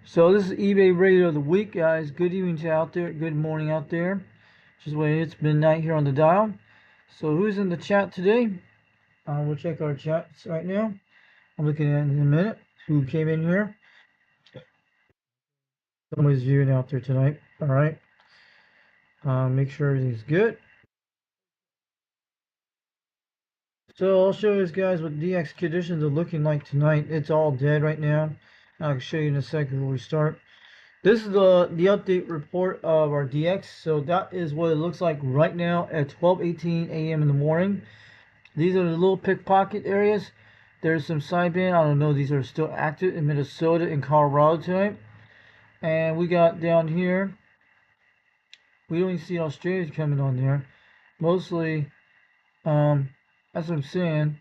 So this is eBay Radio of the Week, guys. Good evening to out there. Good morning out there. Just waiting. It's midnight here on the dial. So who's in the chat today? We'll check our chats right now. I'm looking at it in a minute. Who came in here? Somebody's viewing out there tonight. All right. Make sure everything's good. So I'll show you guys what DX conditions are looking like tonight. It's all dead right now. I'll show you in a second when we start. This is the update report of our DX. So that is what it looks like right now at 12:18 a.m. in the morning. These are the little pickpocket areas. There's some sideband. I don't know. These are still active in Minnesota and Colorado tonight. And we got down here. We only see Australia coming on there. Mostly, that's what I'm saying.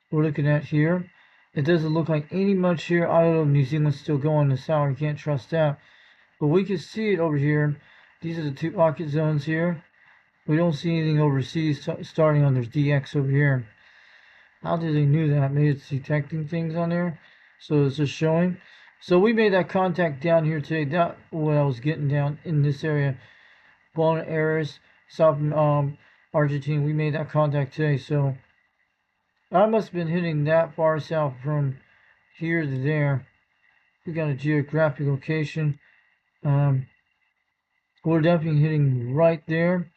We're looking at here. It doesn't look like any much here. I don't know if New Zealand's still going to sour. You can't trust that. But we can see it over here. These are the two pocket zones here. We don't see anything overseas starting on their DX over here. How did they knew that? Maybe it's detecting things on there. So it's just showing. So we made that contact down here today. That's what I was getting down in this area. Buenos Aires, South Argentina. We made that contact today. So I must have been hitting that far south from here to there. We got a geographic location. We're definitely hitting right there.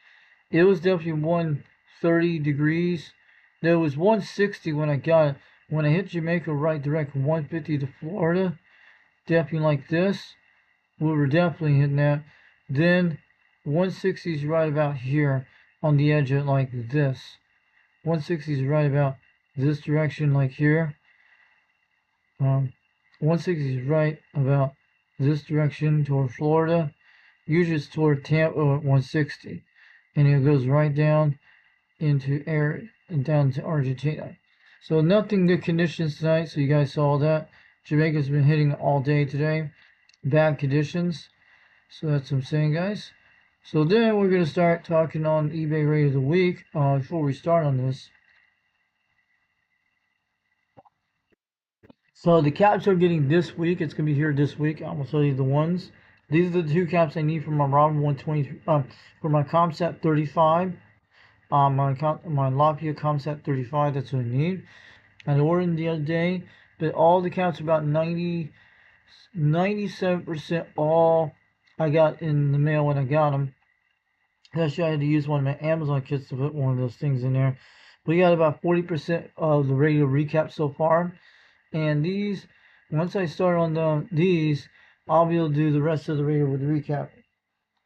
It was definitely 130 degrees. There was 160 when I got it. When I hit Jamaica right direct, 150 to Florida. Definitely like this. We were definitely hitting that. Then 160 is right about here on the edge of like this. 160 is right about this direction like here. 160 is right about this direction toward Florida. Usually it's toward Tampa at 160. And it goes right down into air and down to Argentina. So nothing good conditions tonight. So you guys saw that. Jamaica's been hitting all day today. Bad conditions. So that's what I'm saying, guys. So then we're going to start talking on eBay rate of the week. Before we start on this. So the caps are getting this week. It's going to be here this week. I'm going to show you the ones. These are the two caps I need for my Robin 120, for my ComSat 35. My Lapia ComSat 35, that's what I need. I ordered them the other day, but all the caps are about 97% all I got in the mail when I got them. Actually, I had to use one of my Amazon kits to put one of those things in there. We got about 40% of the radio recap so far. And these, once I start on these, I'll be able to do the rest of the radio with the recap.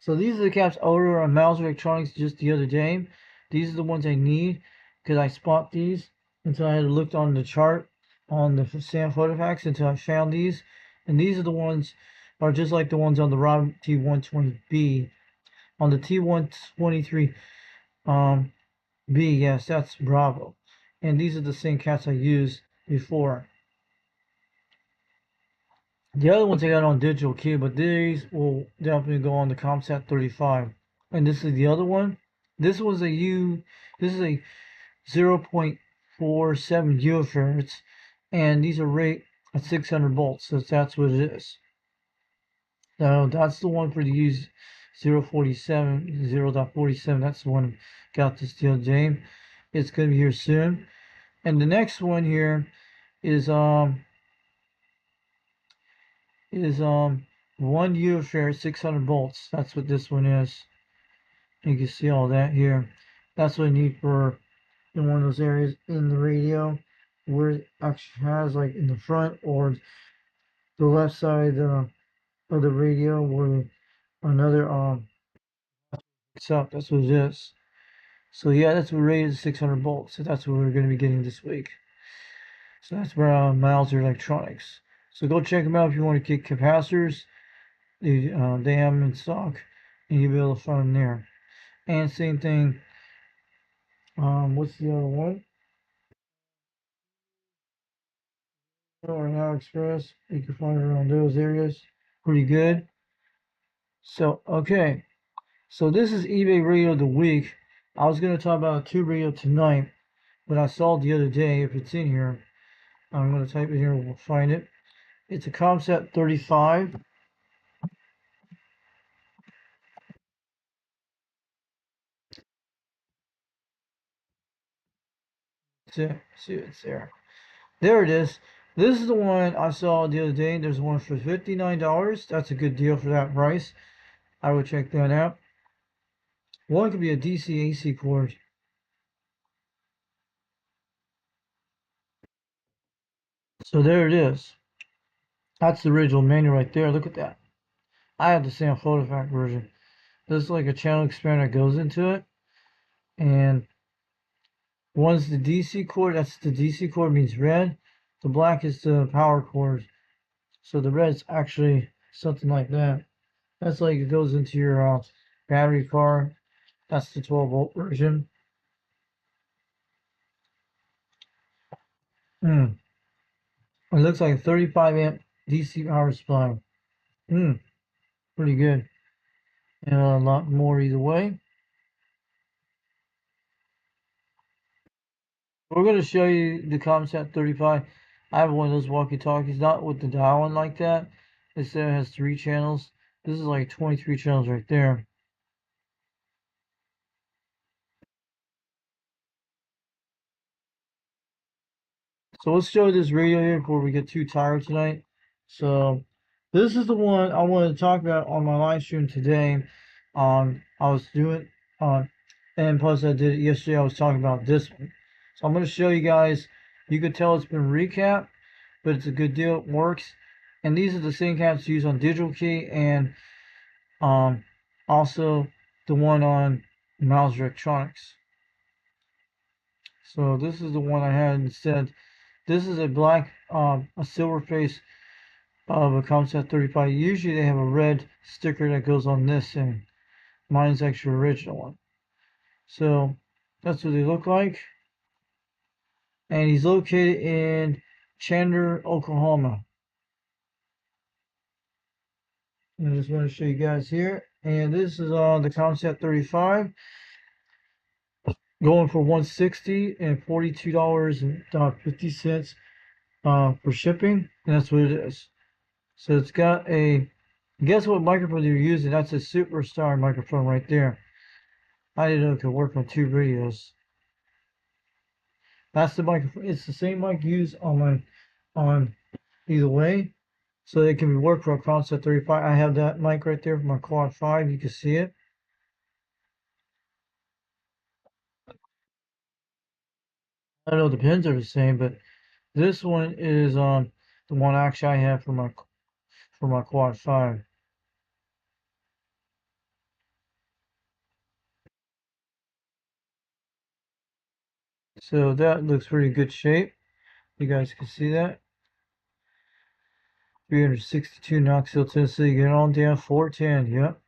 So these are the caps I ordered on Miles Electronics just the other day. These are the ones I need because I spot these until I had looked on the chart on the Sam Photofax until I found these. And these are the ones are just like the ones on the Rob T120B. On the T123 B, yes, that's Bravo. And these are the same caps I used before. The other ones I got on digital key, but these will definitely go on the ComSat 35. And this is the other one. This was this is a 0.47 UFhertz, and these are rate at 600 volts, so that's what it is. So that's the one for the use 0.47, 0.47. That's the one I got this the other day. It's gonna be here soon. And the next one here is 1 UFhertz 600 volts. That's what this one is. You can see all that here. That's what I need for in one of those areas in the radio where it actually has like in the front or the left side of the radio where another picks up. That's what it is. So yeah, that's what rated 600 volts. So that's what we're going to be getting this week. So that's where Miles Electronics. So go check them out if you want to get capacitors. They have them in stock, and you'll be able to find them there. And same thing. What's the other one? Or AliExpress. You can find it around those areas. Pretty good. So okay. So this is eBay Radio of the Week. I was going to talk about a tube radio tonight, but I saw it the other day. If it's in here, I'm going to type it here. We'll find it. It's a Concept 35. See it's there. There it is. This is the one I saw the other day. There's one for $59. That's a good deal for that price. I would check that out. One could be a DC AC cord. So there it is. That's the original manual right there. Look at that. I have the Sam Photofact version. This is like a channel expander that goes into it. And one's the DC cord. That's the DC cord means red. The black is the power cord. So the red's actually something like that. That's like it goes into your battery car. That's the 12-volt version. It looks like a 35 amp DC power supply. Pretty good. And a lot more either way. We're going to show you the Concept 35. I have one of those walkie-talkies, not with the dial on like that. Instead it has 3 channels. This is like 23 channels right there. So let's show this radio here before we get too tired tonight. So this is the one I wanted to talk about on my live stream today. I was doing and plus I did it yesterday. I was talking about this one. So I'm going to show you guys. You could tell it's been recapped, but it's a good deal. It works. And these are the same caps used on Digital Key and also the one on Miles Electronics. So this is the one I had instead. This is a black, a silver face of a Concept 35. Usually they have a red sticker that goes on this, and mine's actually original one. So that's what they look like. And he's located in Chandler, Oklahoma. I just want to show you guys here. And this is the Concept 35. Going for $160 and $42.50 for shipping. And that's what it is. So it's got a, guess what microphone you're using? That's a Superstar microphone right there. I didn't know it could work on 2 radios. That's the microphone. It's the same mic used on either way. So it can be worked for a Concept 35. I have that mic right there for my Quad 5. You can see it. I don't know the pins are the same, but this one is the one actually I have for my Quad 5. So that looks pretty good shape. You guys can see that. 362 Knoxville, Tennessee. Get on down 410. Yep.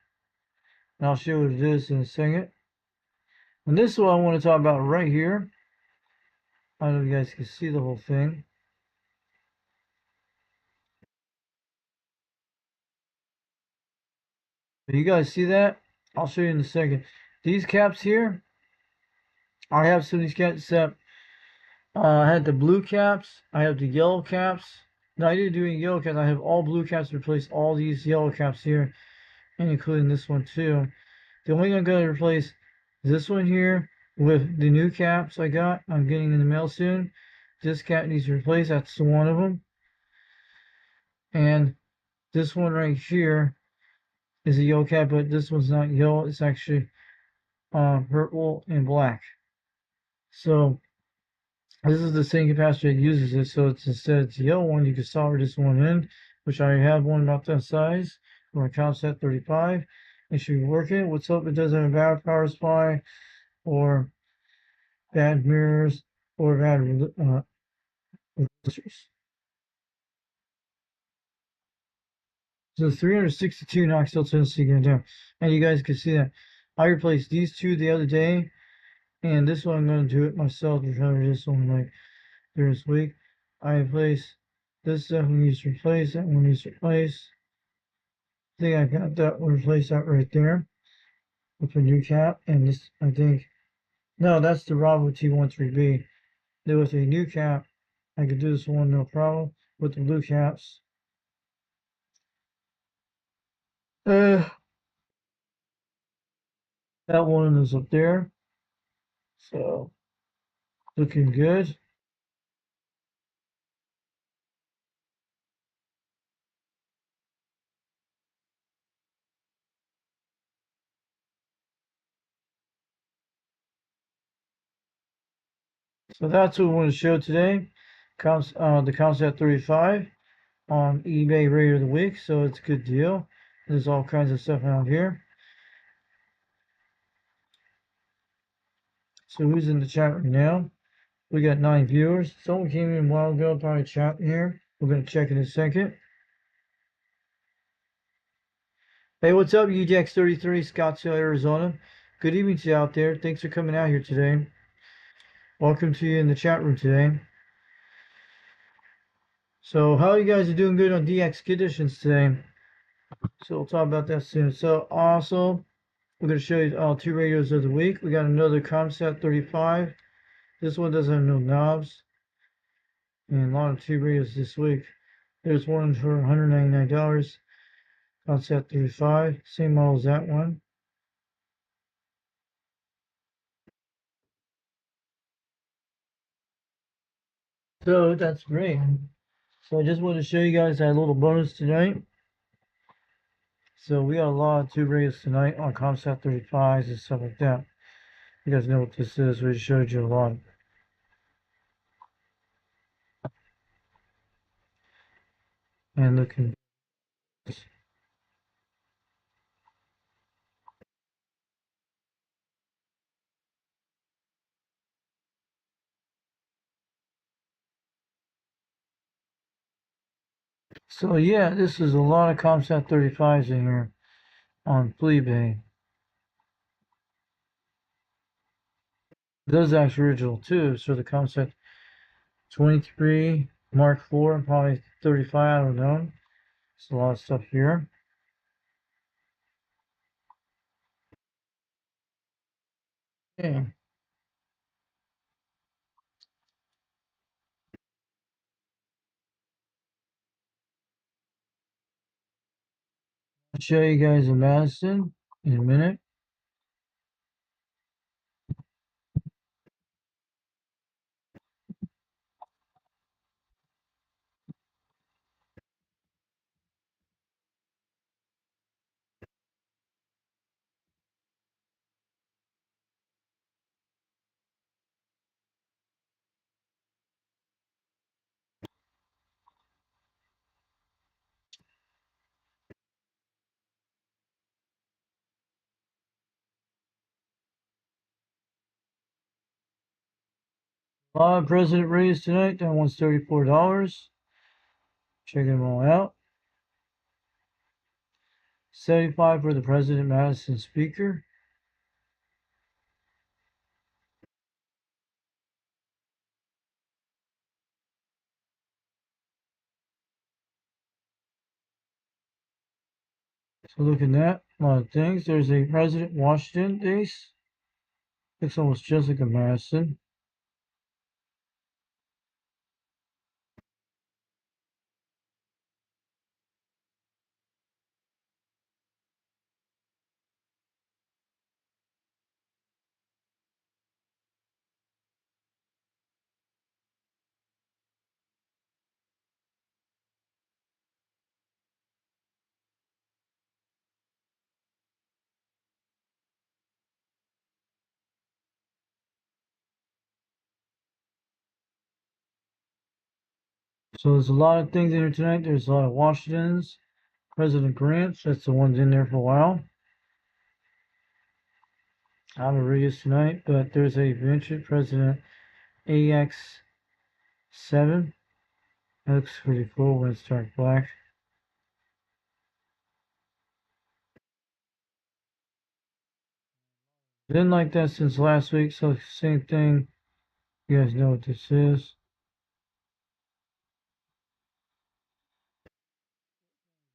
And I'll show you what it is in a second. And this is what I want to talk about right here. I don't know if you guys can see the whole thing. You guys see that? I'll show you in a second. These caps here, I have some of these caps except I had the blue caps, I have the yellow caps. No, I didn't do any yellow caps. I have all blue caps to replace all these yellow caps here, and including this one too. The only thing I'm going to replace is this one here with the new caps I got. I'm getting in the mail soon. This cap needs to replace. That's one of them. And this one right here is a yellow cap, but this one's not yellow. It's actually purple and black. So this is the same capacitor that uses it. So it's instead it's the yellow one, you can solder this one in, which I have one about that size for my Concept 35. It should be working. What's up? It doesn't have a bad power supply or bad mirrors or bad resistors. So 362 Knoxville, Tennessee going down. And you guys can see that. I replaced these two the other day. And this one I'm going to do it myself to cover this one like during this week. I replaced this definitely needs to replace, that one needs to replace. I think I got that one replaced out right there with a new cap. And this I think no, that's the Bravo T13B. Then with a new cap, I could do this one no problem with the blue caps. Uh, that one is up there. So looking good. So that's what we want to show today. The Concept 35 on eBay Rate of the Week. So it's a good deal. There's all kinds of stuff out here. So who's in the chat right now? We got 9 viewers. Someone came in a while ago, probably chat here. We're gonna check in a second. Hey, what's up, UDX33, Scottsdale, Arizona? Good evening to you out there. Thanks for coming out here today. Welcome to you in the chat room today. So, how you guys are doing good on DX conditions today? So, we'll talk about that soon. So, also, we're going to show you 2 radios of the week. We got another Concept 35. This one doesn't have no knobs. And a lot of 2 radios this week. There's one for $199. Concept 35. Same model as that one. So, that's great. So, I just wanted to show you guys that little bonus tonight. So, we got a lot of 2 radios tonight on Concept 35s and stuff like that. You guys know what this is. We showed you a lot. And looking. So yeah, this is a lot of Concept 35s in here on Fleabay. Those are actually original too. So the Concept 23, Mark IV, and probably 35, I don't know. There's a lot of stuff here. Yeah. I'll show you guys in Madison in a minute. A lot of President raised tonight. That one's $34. Check them all out. 75 for the President Madison speaker. So look at that. A lot of things. There's a President Washington base. Looks almost just like a Madison. So there's a lot of things in here tonight. There's a lot of Washingtons. President Grant, that's the one's in there for a while. I don't read this tonight, but there's a vintage President AX7. That looks pretty cool when it's dark black. Been like that since last week, so same thing. You guys know what this is.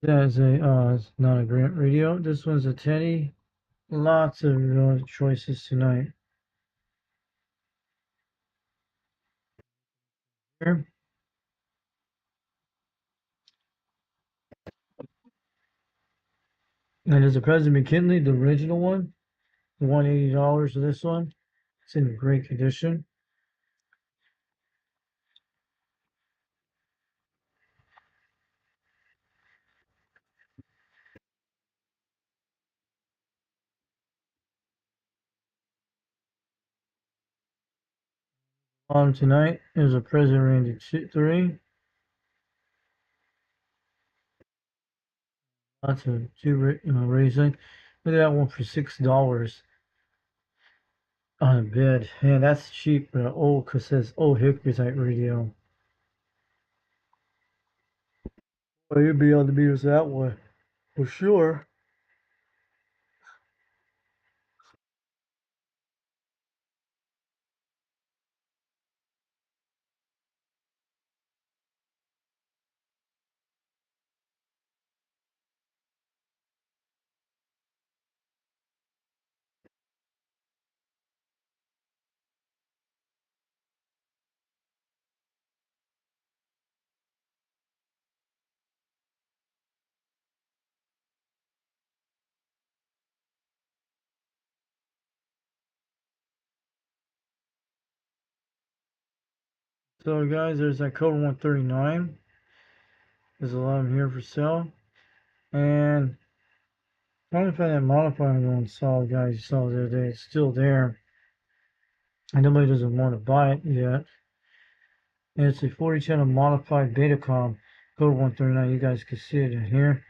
That is it's not a Grant radio. This one's a Teddy. Lots of choices tonight. Here. And there's a President McKinley, the original one, the $180 for this one. It's in great condition. On tonight is a President Randy 3. Lots of racing. Look at that one for $6 on a bid. Man, that's cheap for an old, cause it says old Hickory type radio. Well, you'd be able to beat us that way for sure. So guys, there's that Cobra 139. There's a lot of them here for sale. And trying to find that modifier going solid, guys. You saw the other day. It's still there. And nobody doesn't want to buy it yet. And it's a 40 channel modified Betacom Cobra 139. You guys can see it in here.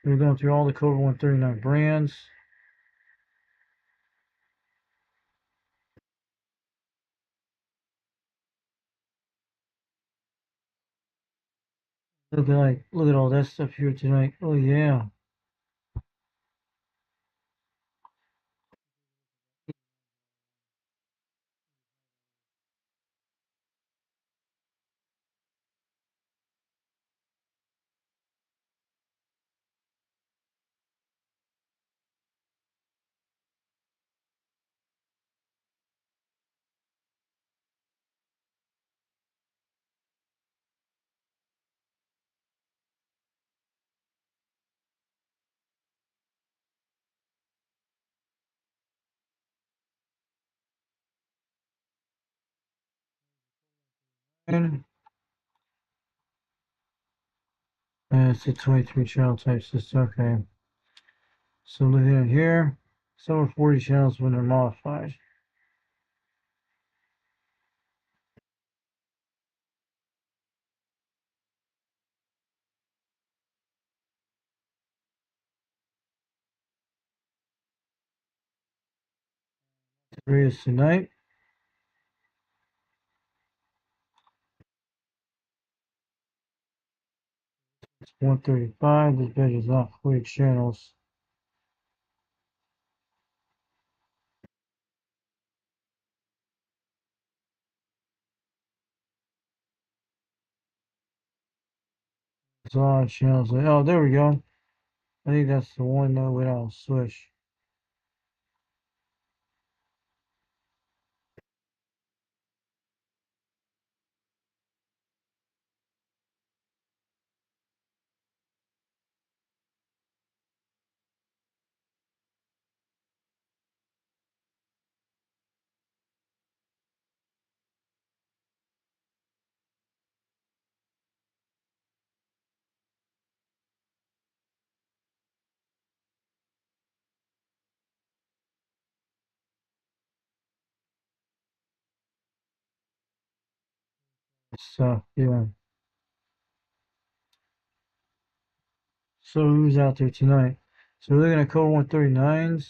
We're going through all the Cobra 139 brands. Look at all that stuff here tonight. Oh yeah. And it's a 23 channel type system. Okay. So looking at here, some are 40 channels when they're modified. Radius tonight. It's 135. This bed is not 40 channels. It's a lot of channels. Oh, there we go. I think that's the one without a switch. So yeah. So who's out there tonight? So we're looking at Cobra 139s.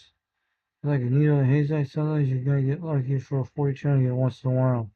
Like a needle and haze. Sometimes you're gonna get lucky for a 40 channel you get once in a while.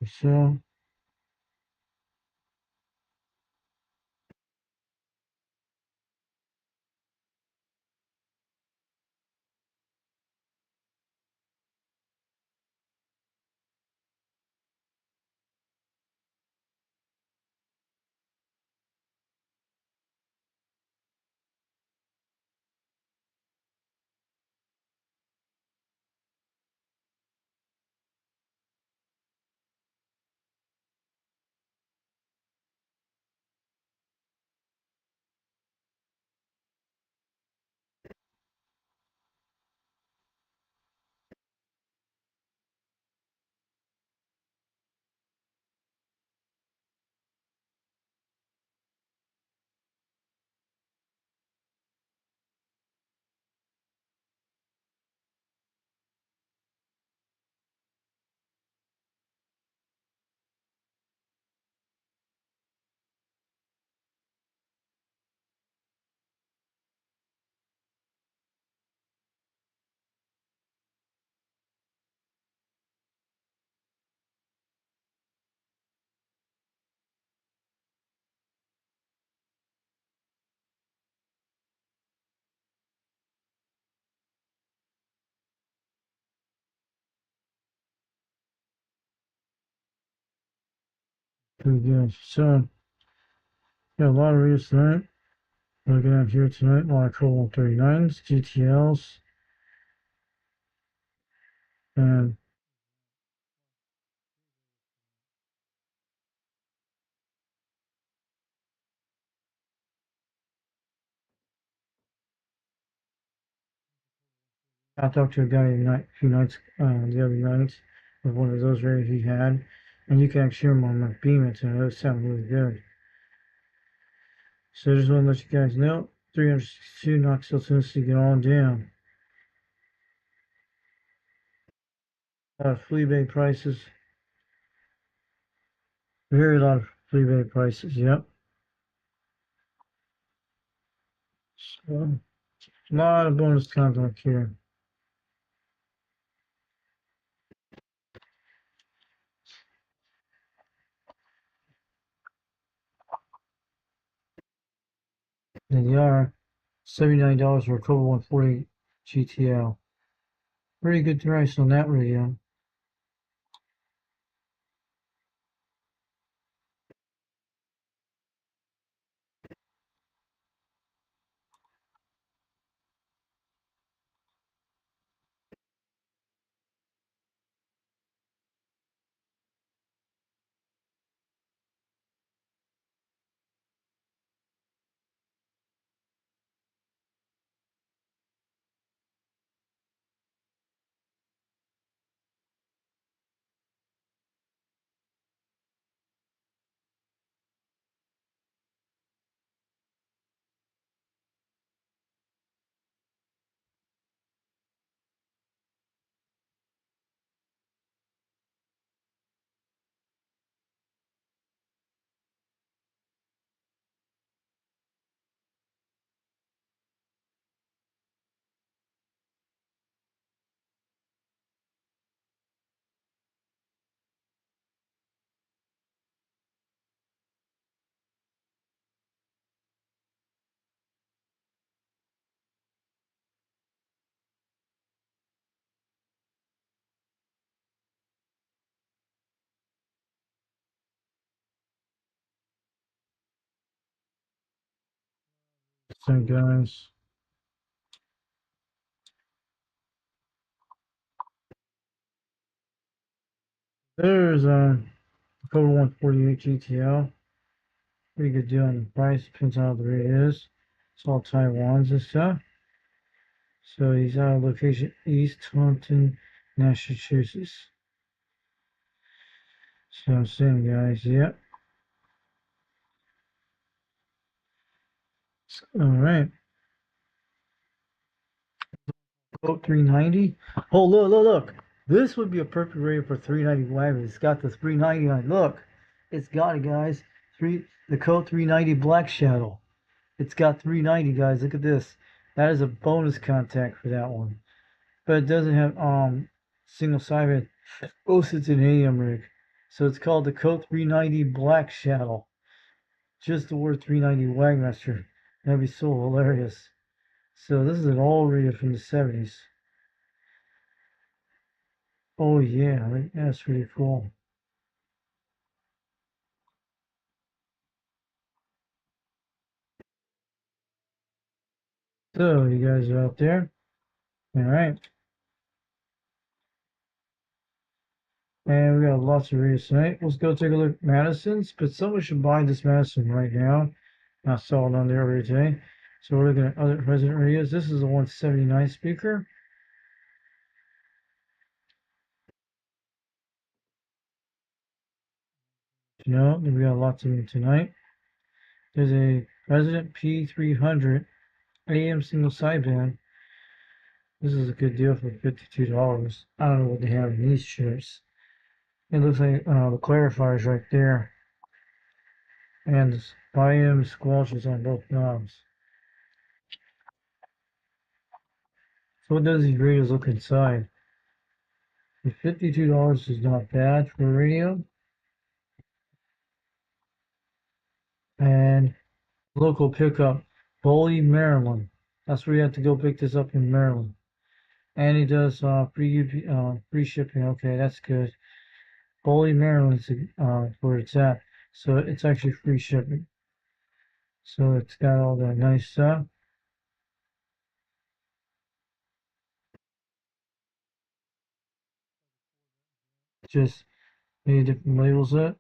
So, pretty good. So, got a lot of reads tonight. Looking at here tonight, a lot of Apirl 139s, GTLs, and I talked to a guy a few nights, the other night, with one of those raids he had, and you can actually hear him on my beam it, and it sounded really good. So I just want to let you guys know, 362 Knoxville, Tennessee, get on down. Flea bait prices, very lot of flea bait prices, yep. So, a lot of bonus content here. And they are $79 for a Cobra 140 GTL. Pretty good price on that radio. So guys, there's Cobra 148 GTL. Pretty good deal on the price, depends on how the rate is. It's all Taiwan's and stuff. So he's out of location East Taunton, Massachusetts. So I'm saying guys, yep. Alright. Quote 390. Oh look. This would be a perfect radio for 390 wagon. It's got the 390 on it. Look. It's got it guys. The Colt 390 Black Shadow. It's got 390 guys. Look at this. That is a bonus contact for that one. But it doesn't have single sided. Oh, it's an AM rig. So it's called the Colt 390 Black Shadow. Just the word 390 Wagmaster. That'd be so hilarious. So this is an old radio from the 70s. Oh yeah, that's really cool. So you guys are out there. All right. And we got lots of radios tonight. Let's go take a look at Madison's, but someone should buy this Madison right now. I saw it on there earlier today. So we're looking at other resident radios. This is a 179 speaker. You know, we got lots of them tonight. There's a Resident P300 AM single sideband. This is a good deal for $52. I don't know what they have in these chips. It looks like the clarifiers right there. And the volume squelches on both knobs. So what does these radios look inside? The $52 is not bad for a radio. And local pickup, Boley, Maryland. That's where you have to go pick this up in Maryland. And he does free shipping. Okay, that's good. Boley, Maryland is where it's at. So it's actually free shipping. So it's got all that nice stuff. Just many different labels it.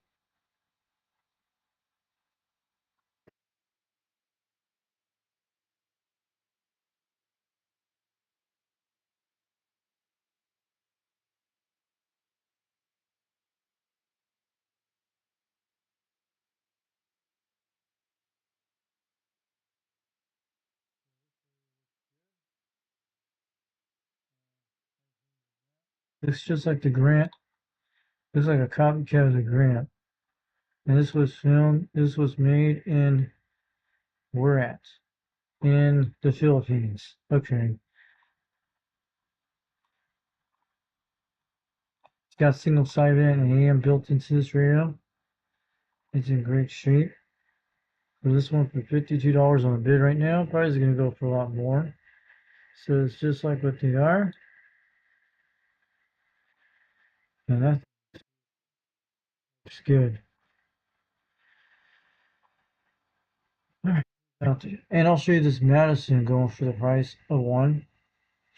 It's just like the Grant. It's like a copycat of the Grant. And this was made in, where at? In the Philippines. Okay. It's got single sideband and AM built into this radio. It's in great shape. For this one for $52 on the bid right now, probably is going to go for a lot more. So it's just like what they are. And that's good. Alright. And I'll show you this Madison going for the price of one.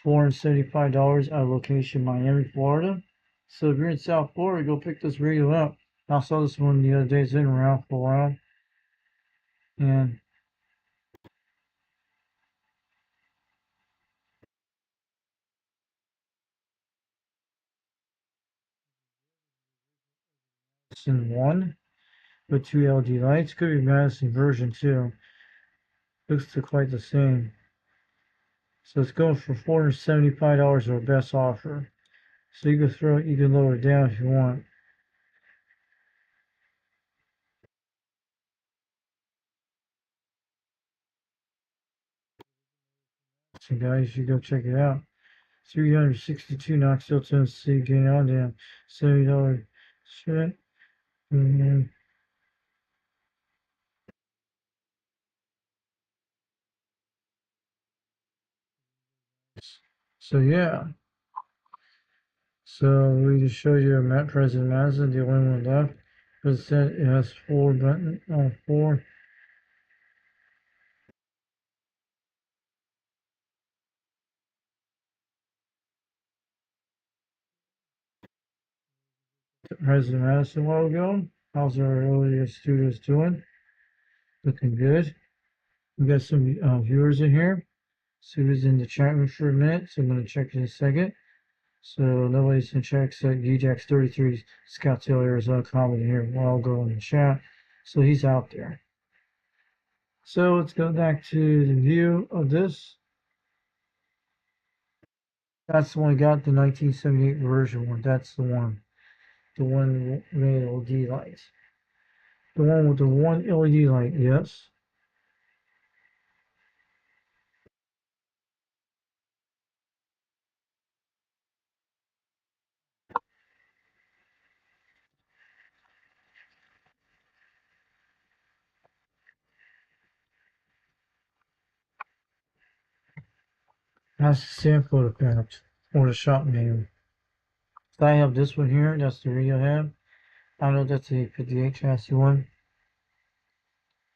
$475 out of location Miami, Florida. So if you're in South Florida, go pick this radio up. I saw this one the other day. It's been around for a while. And it's in one with two LED lights. Could be Madison version too. Looks quite the same. So it's going for $475 our best offer. So you can lower it down if you want. So guys, you go check it out. 362 Knoxville, Tennessee, getting on down. $70 shit. And so yeah. So we just showed you a Matt President Madison, the only one left. As I said, it has four President Madison logo. How's our earlier studios doing? Looking good. We got some viewers in here. So who's in the chat room for a minute, so I'm going to check in a second. So nobody's in chat except DJX33 Scottsdale, Arizona commenting here. We're all going in the chat. So he's out there. So let's go back to the view of this. That's the one we got, the 1978 version one. That's the one. The one with the LED lights. The one with the one LED light, yes. That's the sample account or the shop name. So I have this one here. That's the radio I have. I know that's a 58 chassis one.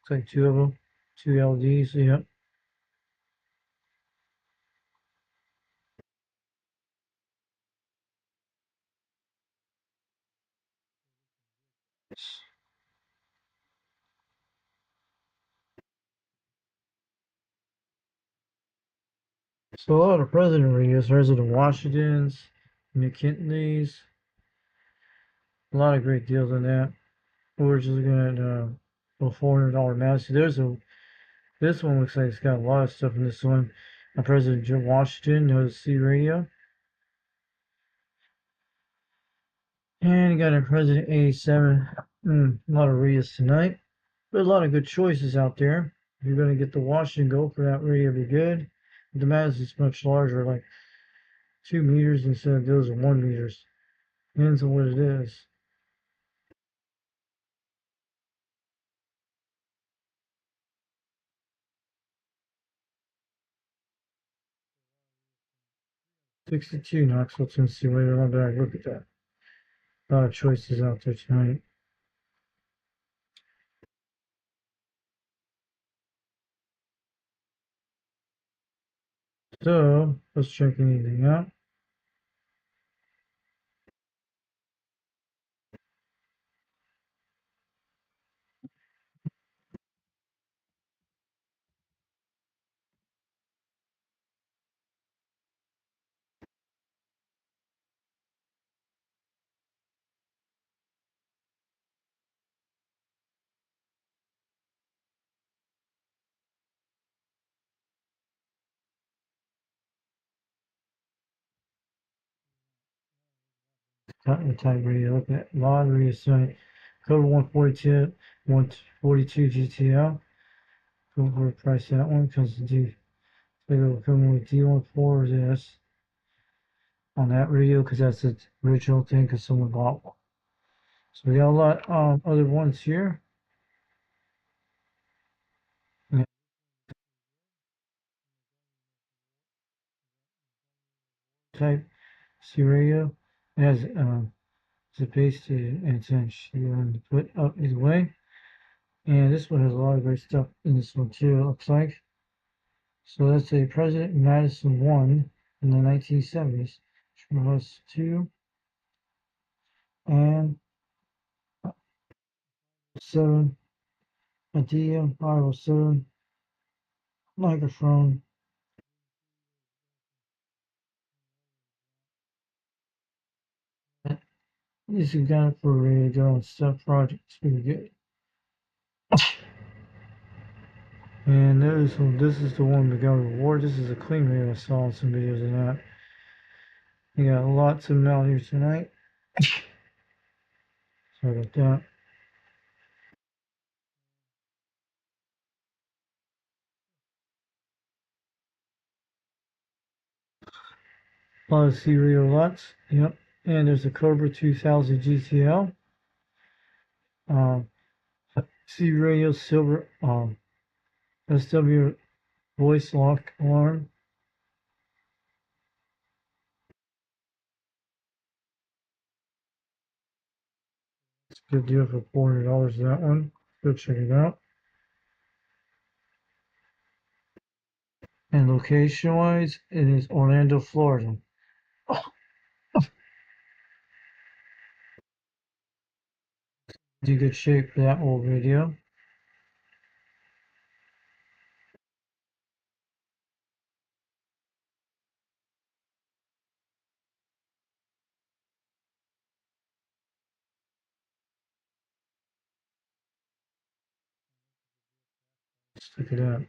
It's like two of them, two LDs. Yep. So a lot of president radios. There's the Washingtons, McKinleys. A lot of great deals on that. We're just looking at a $400 mouse. There's a This one looks like it's got a lot of stuff in this one. President Jim Washington has C radio. And you got a President 87. A lot of radios tonight. But a lot of good choices out there. If you're going to get the Washington, go for that radio, be good. The Maz is much larger, like 2 meters instead of those are 1 meters. Depends on what it is. '62 Knoxville, Tennessee radio. Not bad. Look at that. A lot of choices out there tonight. So let's check anything out. Type radio. Look at lot radio tonight. Cover 142, 142 GTL. Go for a price that one because they will come with D14 this on that radio because that's the original thing because someone bought one. So we got a lot other ones here. Yeah, type C radio. It has it's a base to antenna to put up his way. And this one has a lot of great stuff in this one too, it looks like. So that's a President Madison 1 in the 1970s. Trust 2 and 7. Idea, Bible 7. Microphone. This is got it for radio and stuff projects. Pretty good. And this is the one that got reward. This is a clean radio. I saw some videos of that. You got lots of them out here tonight. Sorry about that. A lot of C radio lots. Yep. And there's a Cobra 2000 GTL. Um, C radio silver SW voice lock alarm. It's a good deal for $400 that one. Go check it out. And location wise, it is Orlando, Florida. Do good shape for that old video. Stick it out.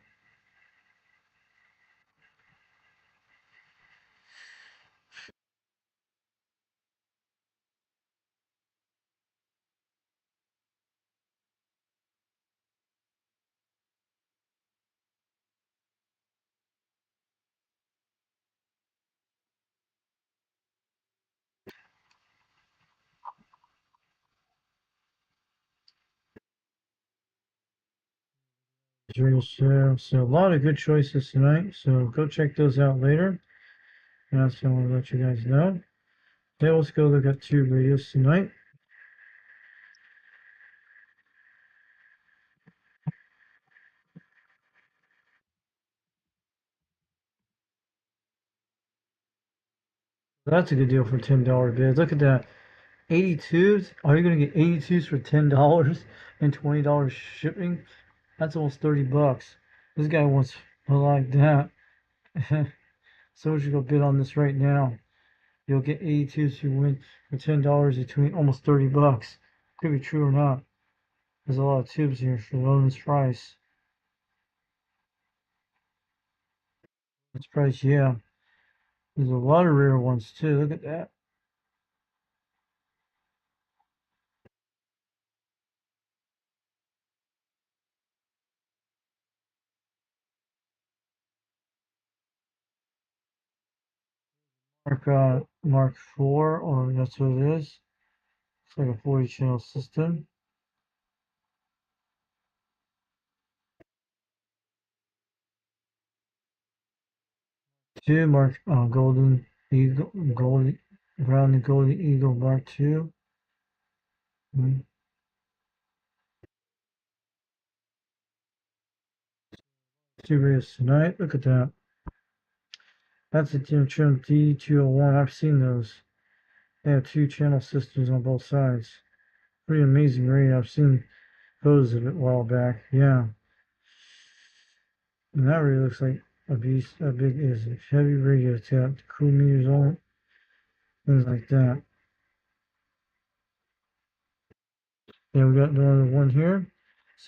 So a lot of good choices tonight. So go check those out later. And that's what I want to let you guys know. Okay, let's go look at two videos tonight. That's a good deal for $10 bids. Look at that. 82s. Are you gonna get 82s for $10 and $20 shipping? That's almost 30 bucks. This guy wants a like that. So we should go bid on this right now. You'll get 82s you win for $10 between almost 30 bucks. Could be true or not. There's a lot of tubes here for low this price. This price, yeah. There's a lot of rare ones too. Look at that. Mark 4, or that's what it is. It's like a 40 channel system. Two Mark Golden Eagle, Golden Brown and Golden Eagle Mark 2. Mm. Two races tonight. Look at that. That's a Tim Trim D201. I've seen those. They have two channel systems on both sides. Pretty amazing radio. I've seen photos of it a while back. Yeah. And that really looks like a beast, a big is a heavy radio. It's got cool meters on it, things like that. And we got another one here.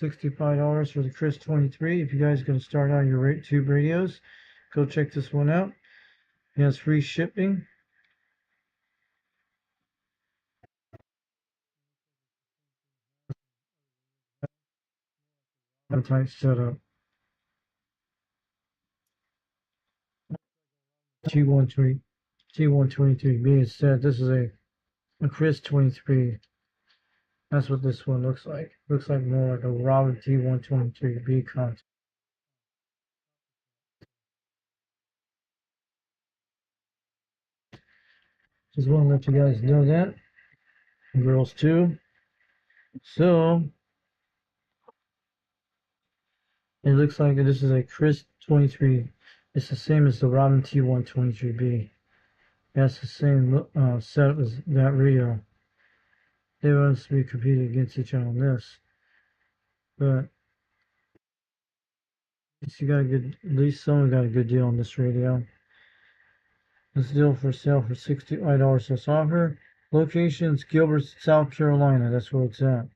$65 for the Chris 23. If you guys are going to start out your tube radios, go check this one out. It has free shipping. Type setup. T123. T123B instead. This is a Chris 23. That's what this one looks like. Looks like more like a Robin T123B content. Just want to let you guys know that. Girls too. So it looks like this is a Chris 23. It's the same as the Robin T123B. That's the same setup as that radio. They want us to be competing against each other on this. But you got a good, at least someone got a good deal on this radio. This deal for sale for $65 plus offer. Locations Gilbert, South Carolina. That's where it's at.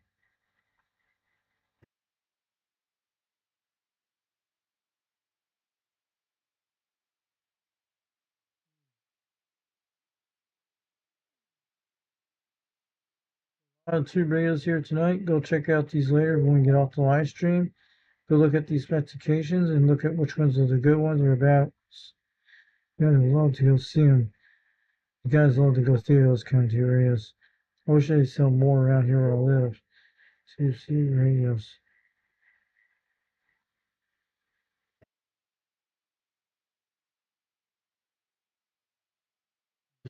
Two radios here tonight. Go check out these later when we get off the live stream. Go look at these specifications and look at which ones are the good ones or bad ones. You guys love to go see them. You guys love to go see those kind of radios. I wish they'd sell more around here where I live. See radios.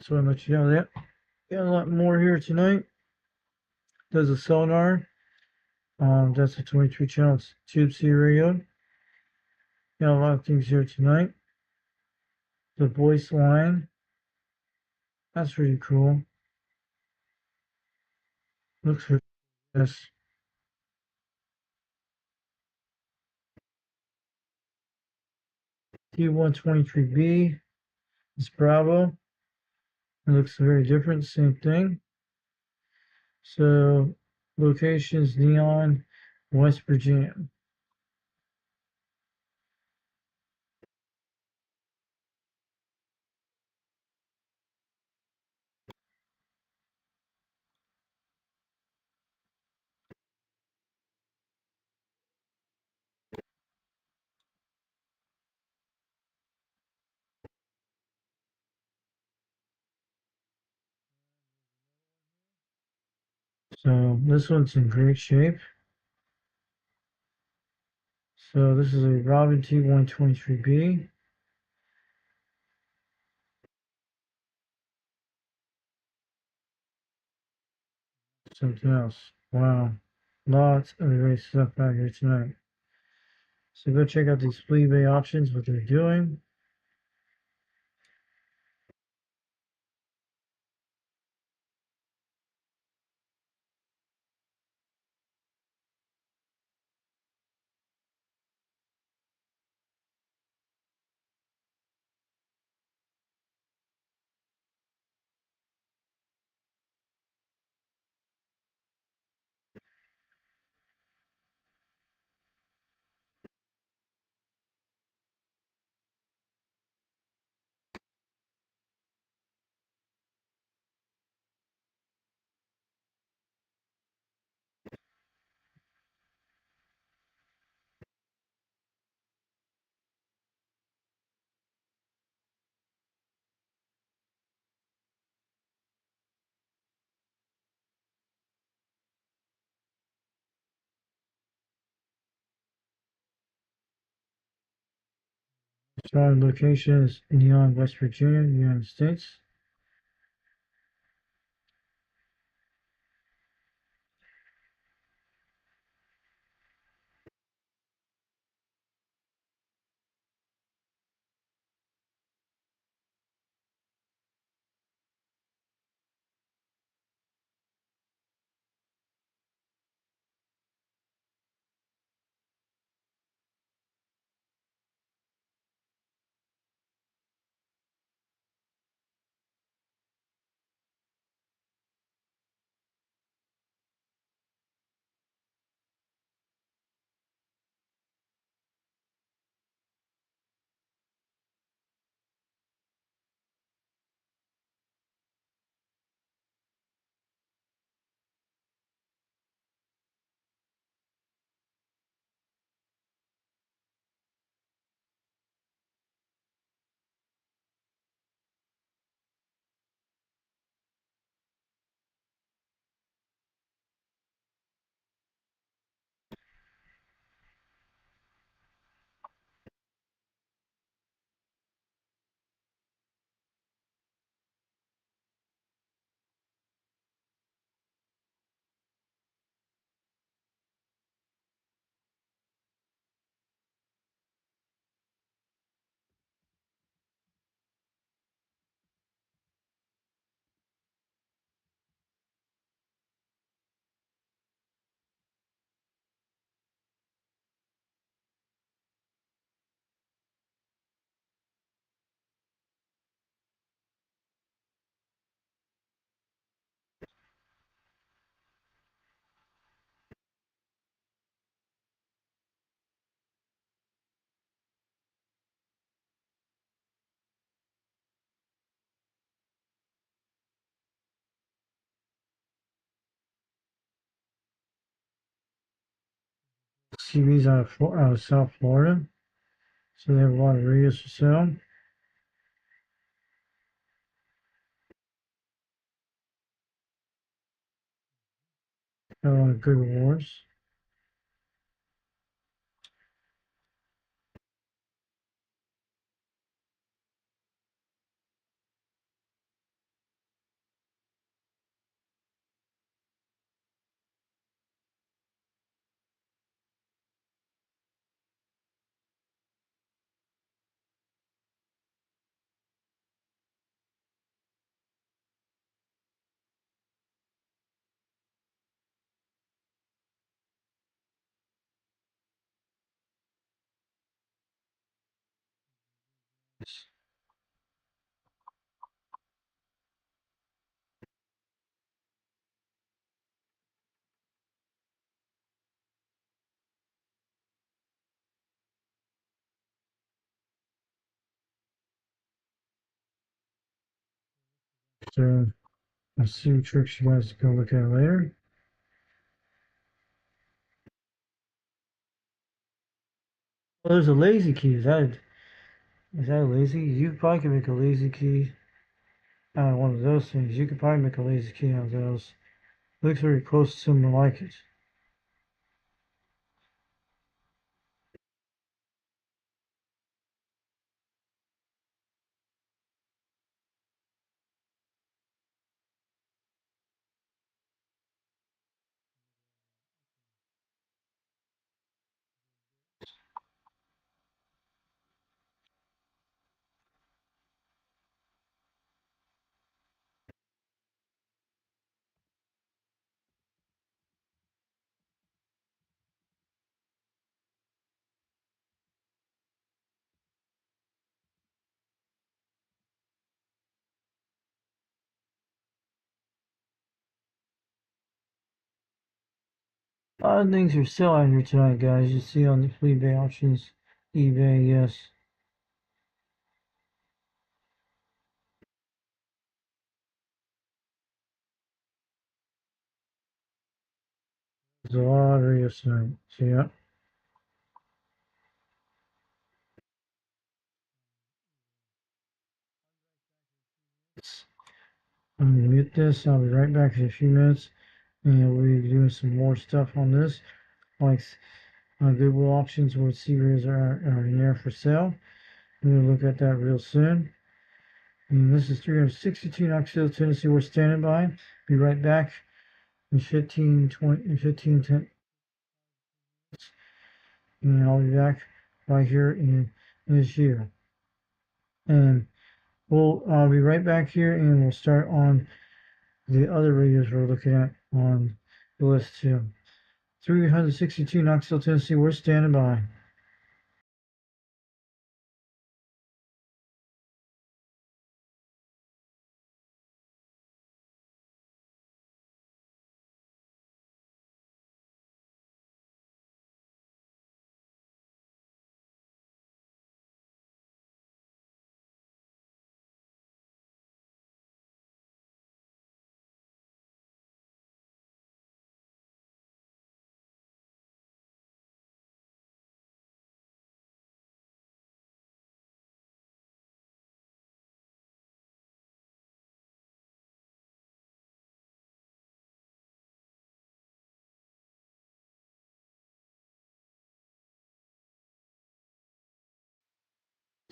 So I let you know that. Got a lot more here tonight. There's a sonar. That's a 23 channel tube C radio. Got a lot of things here tonight. The voice line. That's pretty cool. Looks for this. T123B. It's Bravo. It looks very different. Same thing. So locations Neon, West Virginia. So this one's in great shape. So this is a Robin T123B. Something else. Wow. Lots of great stuff out here tonight. So go check out these flea bay options, what they're doing. Starting location is Neon, West Virginia, United States. CB's out of South Florida. So they have a lot of radios for sale. Got a lot of good rewards. So I'll see what tricks you guys go look at later. Well, there's a lazy key. Is that a lazy? You probably can make a lazy key out of one of those things. You could probably make a lazy key out of those. Looks very close to something like it. A lot of things are selling here tonight, guys. You see on the eBay auctions. eBay, yes. There's a lot of videos tonight. So yeah. I'm gonna mute this. I'll be right back in a few minutes. And we'll be doing some more stuff on this. Like Goodwill auctions where Seagraves are in there for sale. We'll look at that real soon. And this is 362 Knoxville, Tennessee. We're standing by. Be right back in 15, 20, 15, 10. And I'll be back right here in this year. And I'll be right back here and we'll start on the other radios we're looking at on the list too. 362 Knoxville, Tennessee. We're standing by.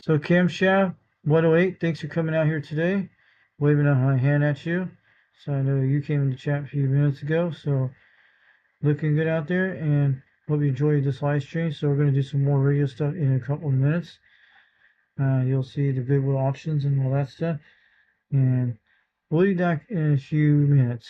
So Camshaft 108, thanks for coming out here today. Waving my hand at you. So I know you came in the chat a few minutes ago. So looking good out there and hope you enjoyed this live stream. So we're going to do some more radio stuff in a couple of minutes. You'll see the Goodwill auctions and all that stuff. And we'll be back in a few minutes.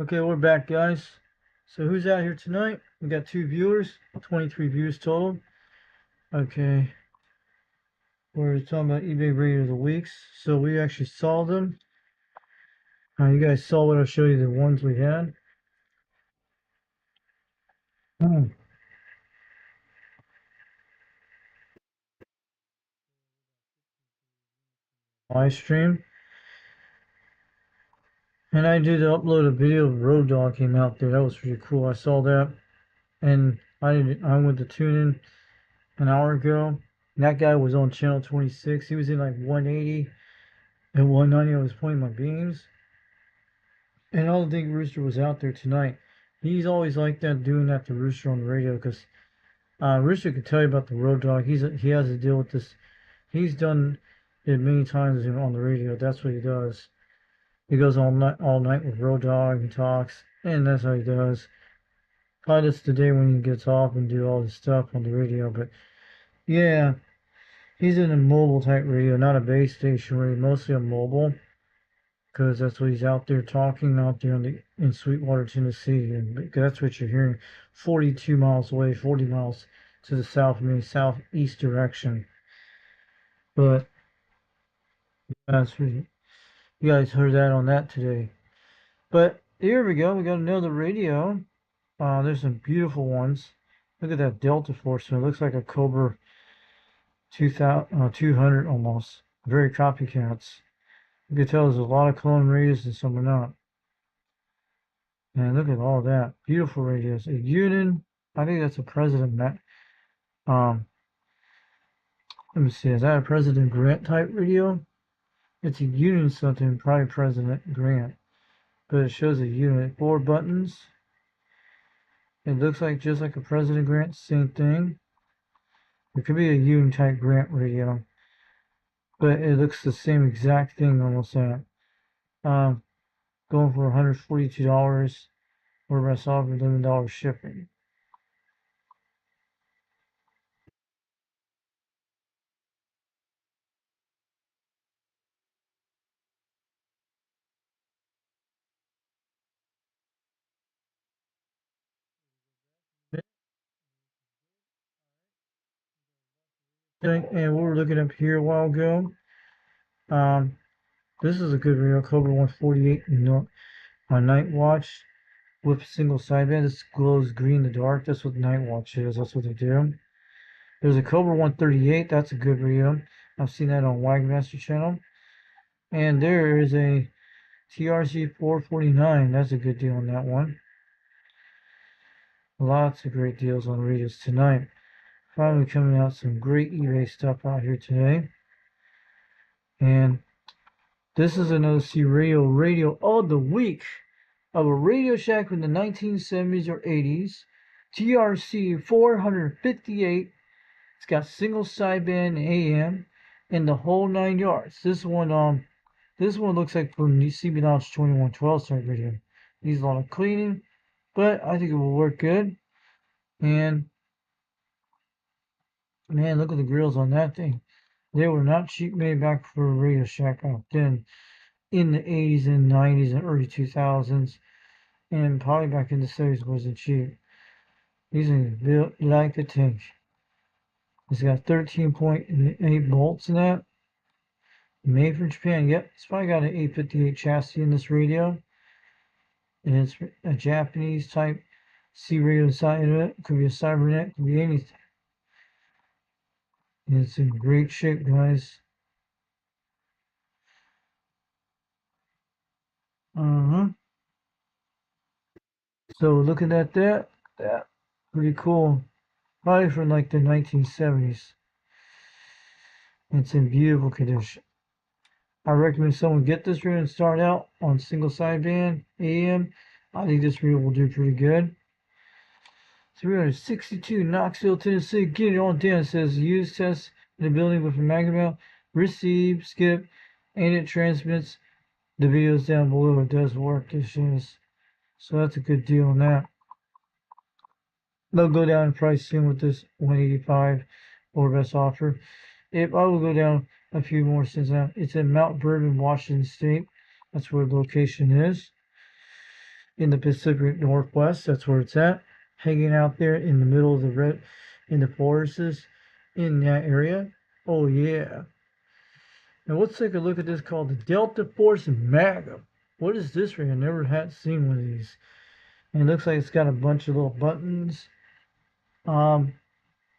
Okay, we're back, guys. So who's out here tonight? We got 2 viewers, 23 views total. Okay, we're talking about eBay radio of the weeks. So we actually saw them. You guys saw what I showed you, the ones we had. Hmm. Live stream. And I did upload a video of Road Dog came out there. That was pretty cool. I saw that. And I went to tune in an hour ago. And that guy was on channel 26. He was in like 180 and 190. I was pointing my beams. And I don't think Rooster was out there tonight. He's always like that, doing that to Rooster on the radio, because Rooster could tell you about the Road Dog. He has to deal with this. He's done it many times on the radio. That's what he does. He goes all night with Road Dog and talks, and that's how he does. Probably that's the day when he gets off and do all this stuff on the radio. But yeah, he's in a mobile type radio, not a base station radio, mostly a mobile, because that's what he's out there talking out there in Sweetwater, Tennessee, and that's what you're hearing. 42 miles away, 40 miles to the south, maybe southeast direction. But that's you guys heard that on that today. But here we go. We got another radio. There's some beautiful ones. Look at that Delta Force. It looks like a Cobra 200 almost. Very copycats. You can tell there's a lot of clone radios and some are not. And look at all that. Beautiful radios. A Union. I think that's a President Matt. Um, Let me see. Is that a President Grant type radio? It's a Union something, probably President Grant. But it shows a unit. 4 buttons. It looks like just like a President Grant, same thing. It could be a Union type Grant radio, but it looks the same exact thing almost. Um, Going for $142, or I saw for $11 shipping. And we were looking up here a while ago. Um, this is a good radio, Cobra 148 on Night Watch with single sideband. This glows green in the dark. That's what Night Watch is. That's what they do. There's a Cobra 138. That's a good radio. I've seen that on Wagonmaster channel. And there is a TRC 449. That's a good deal on that one. Lots of great deals on radios tonight. Finally coming out some great eBay stuff out here today. And this is an OC radio of the week of a Radio Shack from the 1970s or 80s. TRC 458. It's got single sideband AM and the whole 9 yards. This one looks like from the CB Launch 2112 type radio. Needs a lot of cleaning, but I think it will work good. And man, look at the grills on that thing. They were not cheap made back for a Radio Shack back then in the 80s and 90s and early 2000s. And probably back in the 70s wasn't cheap. These are built like a tank. It's got 13.8 bolts in that. Made from Japan. Yep, it's probably got an 858 chassis in this radio. And it's a Japanese type C radio inside of it. Could be a Cybernet, could be anything. And it's in great shape, guys. So looking at that, pretty cool. Probably from like the 1970s. It's in beautiful condition. I recommend someone get this reel and start out on single sideband AM. I think this reel will do pretty good. 362 Knoxville, Tennessee. Get it on down. It says use test in the building with a magnet. Receive, skip, and it transmits the videos down below. It does work. This is. So that's a good deal on that. They'll go down in price soon with this 185 or best offer. If I will go down a few more since it's in Mount Vernon, Washington State. That's where the location is. In the Pacific Northwest, that's where it's at. Hanging out there in the middle of in the forests. in that area. Oh yeah. Now let's take a look at this called the Delta Force Magnum. What is this ring? I never had seen one of these. And it looks like it's got a bunch of little buttons. Um,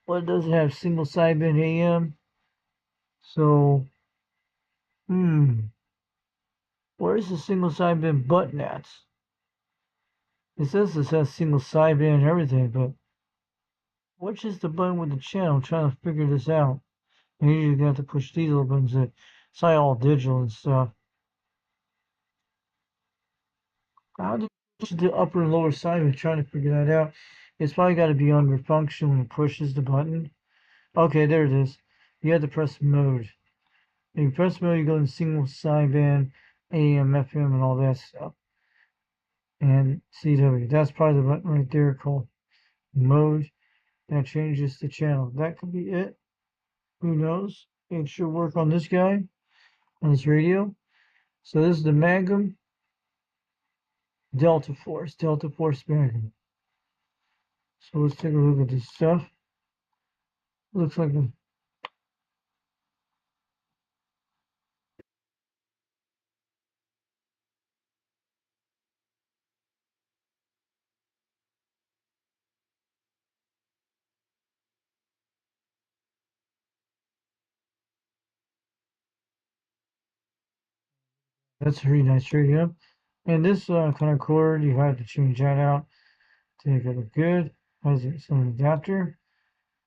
but it doesn't have single sideband AM. So, where's the single sideband button at? It says this has single sideband and everything, but which is the button with the channel? I'm trying to figure this out. And usually you have to push these little buttons in. It's not all digital and stuff. How do you push the upper and lower side? I'm trying to figure that out. It's probably got to be under function when it pushes the button. Okay, there it is. You have to press mode. When you press mode, you go in single sideband, AM, FM, and all that stuff. And CW. That's probably the button right there called mode. That changes the channel. That could be it. Who knows? It should work on this guy, on this radio. So this is the Magnum Delta Force Magnum. So let's take a look at this stuff. Looks like that's a pretty nice radio. And this kind of cord, you have to change that out to make it look good. Has some adapter.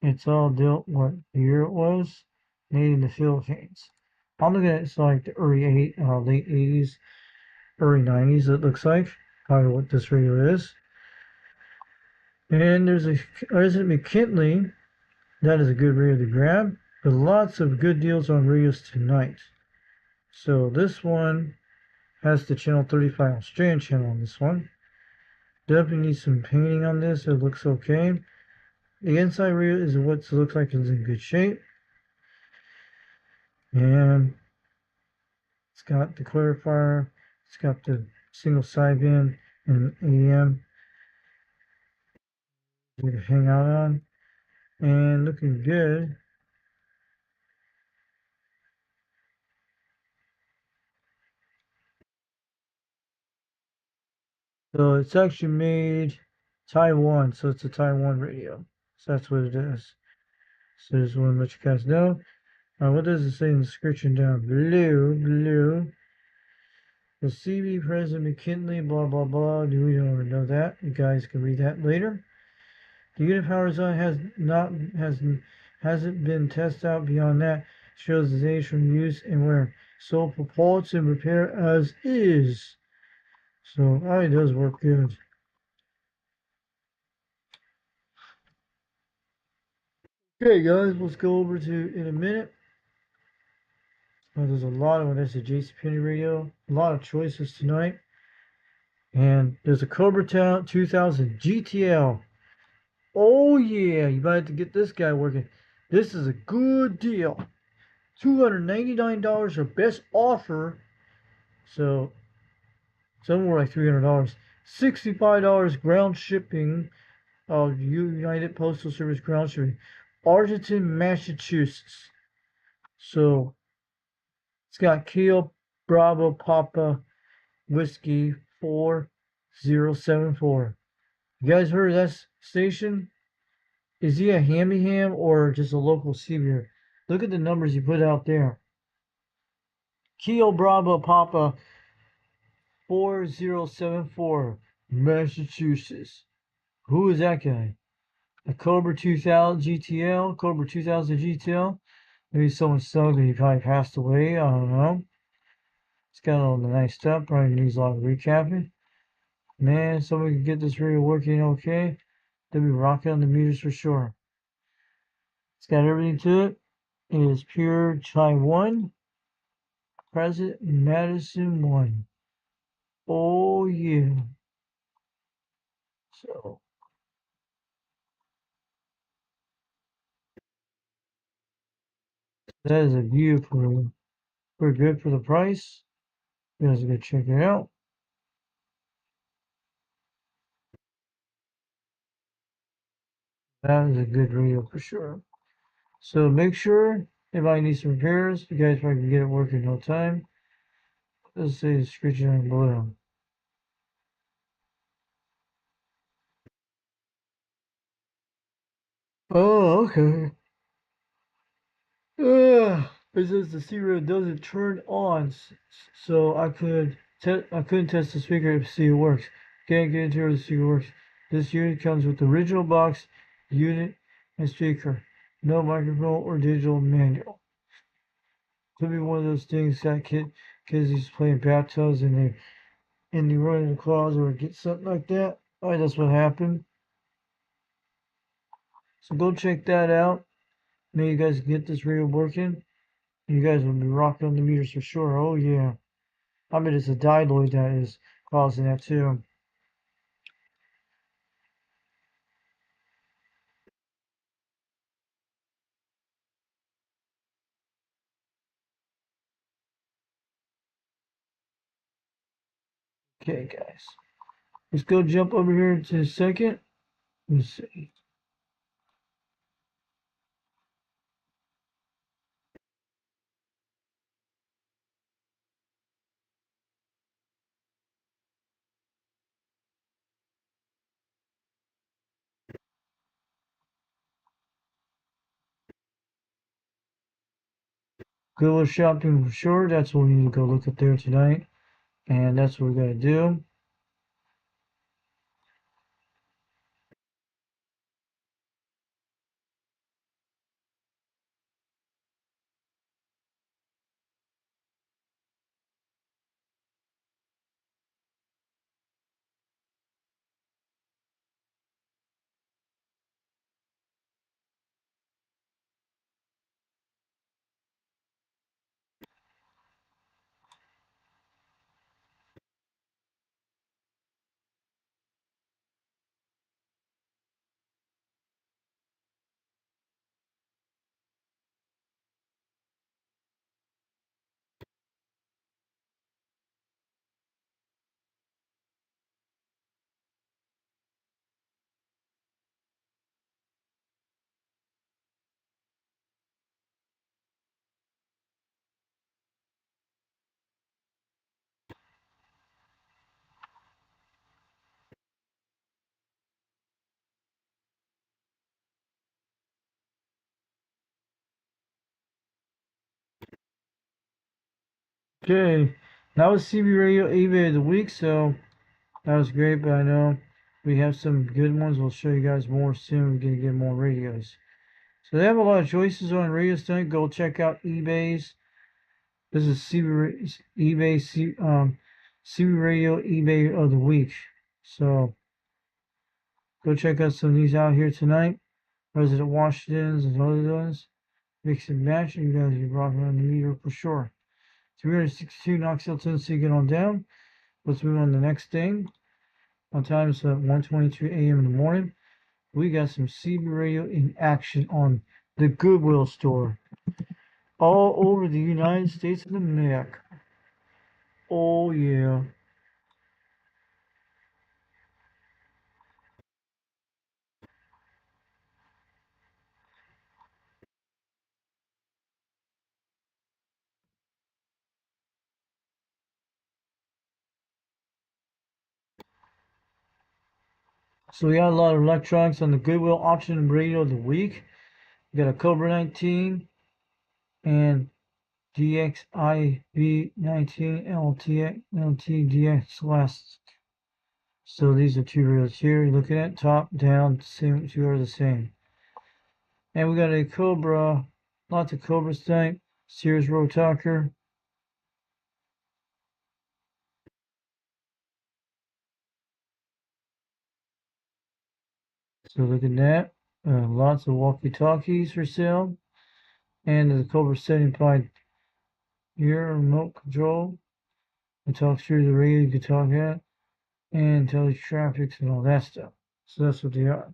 It's all built what year it was. Made in the Philippines. I'm looking at it's like the late 80s, early 90s. It looks like probably what this radio is. And there's a Resident McKinley. That is a good radio to grab. But lots of good deals on radios tonight. So this one has the channel 35 Australian channel on this one. Definitely needs some painting on this. It looks okay. The inside radio is what it looks like it's in good shape. And it's got the clarifier. It's got the single sideband and AM to hang out on. And looking good. So it's actually made Taiwan. So it's a Taiwan radio. So that's what it is. So just want to let you guys know. What does it say in the description down below? The CB President McKinley, blah blah blah. Do we don't know that? You guys can read that later. The unit power design hasn't been tested out beyond that. Shows its age from use and wear. So for parts and repair as is. So it does work good. Okay guys, let's go over to in a minute. There's a lot of that's a JCPenney radio. A lot of choices tonight. And there's a Cobra Town 2000 GTL. Oh yeah, you might have to get this guy working. This is a good deal. $299 or best offer. So somewhere like $300. $65 ground shipping of United Postal Service ground shipping. Arlington, Massachusetts. So it's got Kilo Bravo Papa Whiskey 4074. You guys heard of that station? Is he a hammy ham or just a local CBR? Look at the numbers he put out there. Kilo Bravo Papa 4074, Massachusetts. Who is that guy? A Cobra 2000 GTL? Cobra 2000 GTL? Maybe someone sold it. He probably passed away. I don't know. It's got all the nice stuff. Probably needs a lot of recapping. Man, somebody could get this radio working okay. They'll be rocking on the meters for sure. It's got everything to it. It is pure Taiwan. President Madison 1. Oh, yeah. So, that is a beautiful room. Pretty good for the price. You guys go check it out. That is a good radio for sure. So make sure if I need some repairs, you guys probably can get it working in no time. Let's say it's screeching on balloon. Oh, okay. It says the serial doesn't turn on, so I couldn't test the speaker to see it works. Can't get into the speaker works. This unit comes with the original box, unit, and speaker. No microphone or digital manual. Could be one of those things that kids used to play in bathtubs and they run in the closet or get something like that. Alright, that's what happened. So go check that out. Maybe you guys can get this radio working. You guys will be rocking on the meters for sure. Oh yeah. I mean, it's a dieloid that is causing that too. Okay, guys. Let's go jump over here to the second. Let's see. Goodwill shopping for sure. That's what we need to go look at there tonight. And that's what we gotta do. Okay. That was CB Radio eBay of the week, so that was great, but I know we have some good ones. We'll show you guys more soon. We're gonna get more radios. So they have a lot of choices on radios tonight. Go check out eBay's. This is CB Radio eBay of the week. So go check out some of these out here tonight. Resident Washingtons and other ones. Mix and match. You guys be rocking on the meter for sure. 362 Knoxville, Tennessee, get on down. Let's move on to the next thing. On time is 1:22 a.m. in the morning. We got some CB radio in action on the Goodwill store all over the United States of America. Oh yeah. So we got a lot of electronics on the Goodwill option radio of the week. We got a Cobra 19 and DXIB19 LTDX Last. So these are two radios here. You're looking at top, down, same, two are the same. And we got a Cobra, lots of Cobras tonight. Sears Road Talker. So look at that. Lots of walkie-talkies for sale. And the Cobra 75 here, remote control. It talks through the radio you can talk at. And tells you traffic and all that stuff. So that's what they are.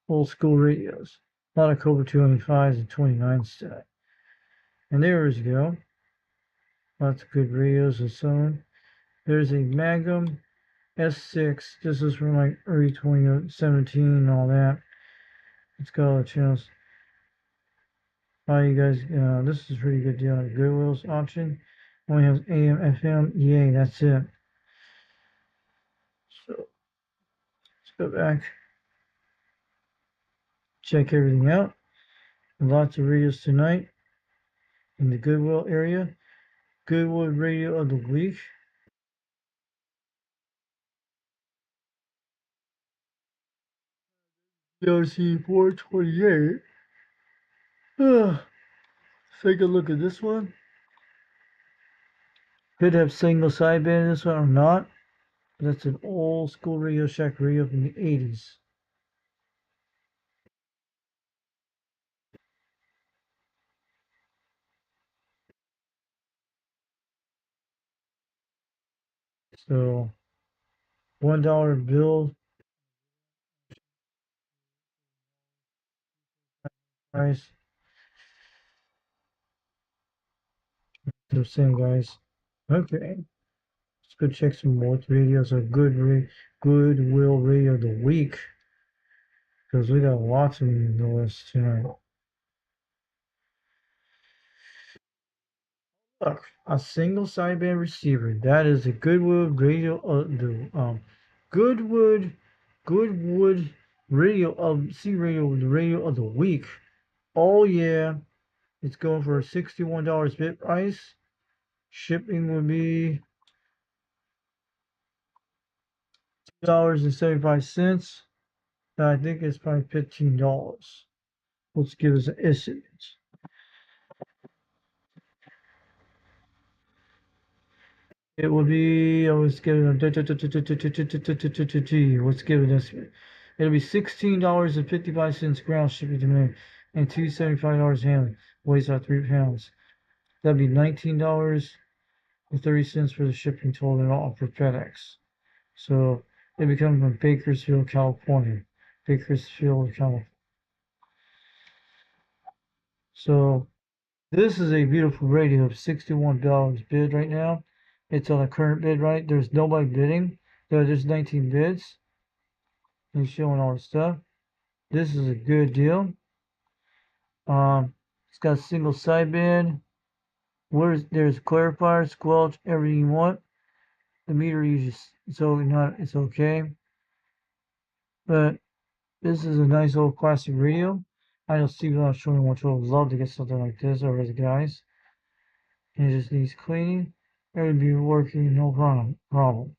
Old school radios. A lot of Cobra 205s and 29s today. And there we go. Lots of good radios and so on. There's a Magnum S6. This is from like early 2017 and all that. It's got all the channels. You guys, this is a pretty good deal at Goodwill's auction. Only has AM, FM, EA, that's it. So let's go back, check everything out. Lots of radios tonight in the Goodwill area. Goodwill Radio of the Week. DLC 428. Take a look at this one. Could have single sideband in this one or not. That's an old school Radio Shack radio from the 80s. So $1 bill price. They're saying, guys. Okay, let's go check some more radios. A Goodwill Radio of the Week, because we got lots of them in the list tonight. Look, a single sideband receiver. That is a Goodwood radio. Goodwood, Goodwood radio of the radio of the week. Oh yeah, it's going for $61 bit price. Shipping would be $2.75. I think it's probably $15. Let's give us an estimate. It will be, I was giving a, let's give it this. It'll be $16.55 ground shipping to me and $275 handling. Weighs out 3 pounds. That'd be $19.30 for the shipping total and all for FedEx. So it becomes from Bakersfield, California. Bakersfield, California. So this is a beautiful radio of $61 bid right now. It's on a current bid, right? There's nobody bidding. There's 19 bids. He's showing all the stuff. This is a good deal. It's got a single sideband. There's clarifier, squelch, everything you want. The meter uses it's okay. But this is a nice old classic radio. I know Steve not showing much would love to get something like this over the guys. And it just needs cleaning. It would be working no problem.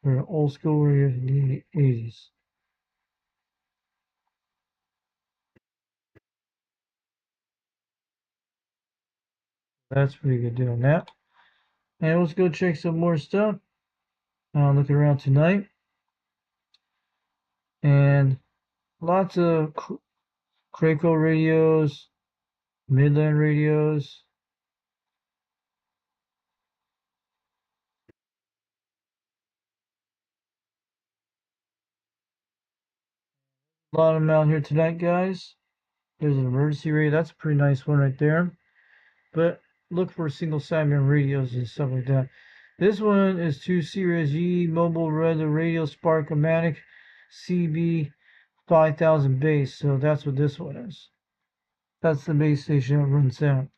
For an old school radio in the 80s. That's a pretty good deal on that. And let's go check some more stuff. Looking around tonight. And lots of Craco radios, Midland radios. A lot of them out here tonight, guys. There's an emergency radio. That's a pretty nice one right there. But look for single sideband radios and stuff like that. This one is 2 Series G Mobile Weather Radio Spark-O-Matic CB 5000 base. So that's what this one is. That's the base station that runs out.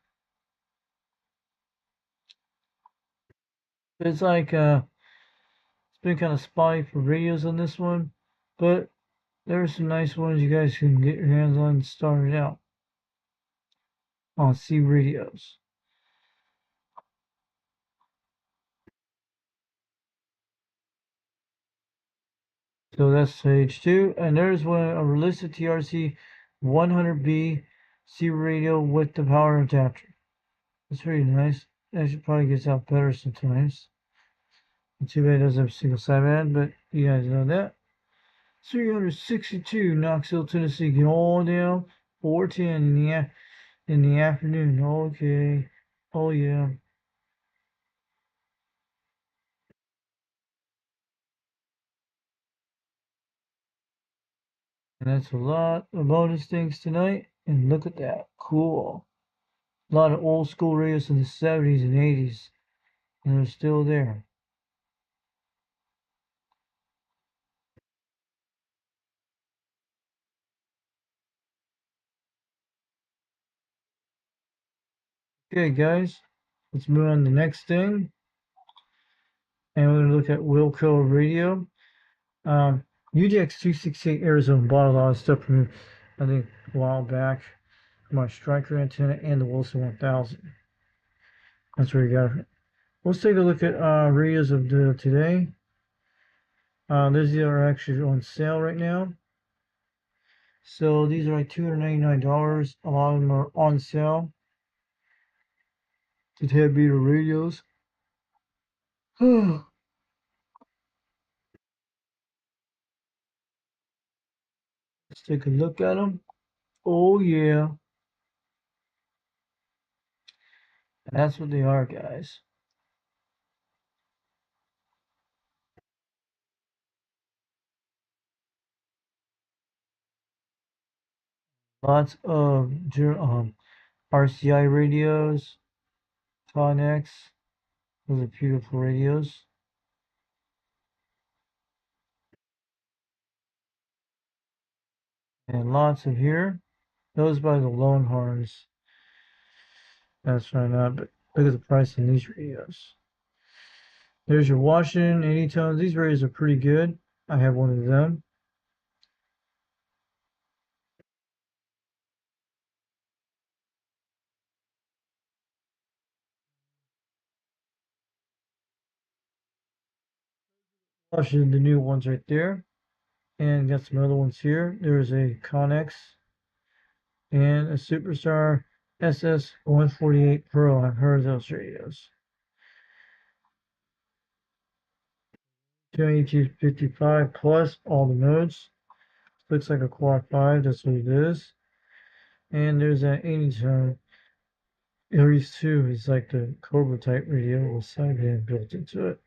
It's like it's been kind of spotty for radios on this one, but there are some nice ones you guys can get your hands on and start it out on C radios. So that's stage 2, and there's one a realistic TRC 100B C radio with the power adapter. That's pretty nice. That should probably gets out better sometimes. Too bad it doesn't have a single sideband, but you guys know that. 362 Knoxville, Tennessee, get all down 410 in the afternoon. Okay. Oh yeah. And that's a lot of bonus things tonight. And look at that. Cool. A lot of old school radios in the 70s and 80s. And they're still there. Okay, guys, let's move on to the next thing. And we're going to look at Wilco Radio. UDX 268 Arizona bought a lot of stuff from me, I think, a while back. My Striker antenna and the Wilson 1000. That's where you got it. Let's take a look at radios of today. These are actually on sale right now. So these are like $299. A lot of them are on sale. The 10-meter radios. Let's take a look at them. Oh yeah, that's what they are, guys. Lots of RCI radios, Connex. Those are beautiful radios. And lots of here. Those by the Longhorns. That's right now, but look at the price in these radios. There's your Washington 80 tones. These radios are pretty good. I have one of them. Washington, the new ones right there. And got some other ones here. There's a Connex and a Superstar SS 148 Pearl. I've heard of those radios. 25255 plus all the modes. Looks like a Quad 5, that's what it is. And there's that 80 tone. Aries 2 is like the Cobra type radio with sideband built into it.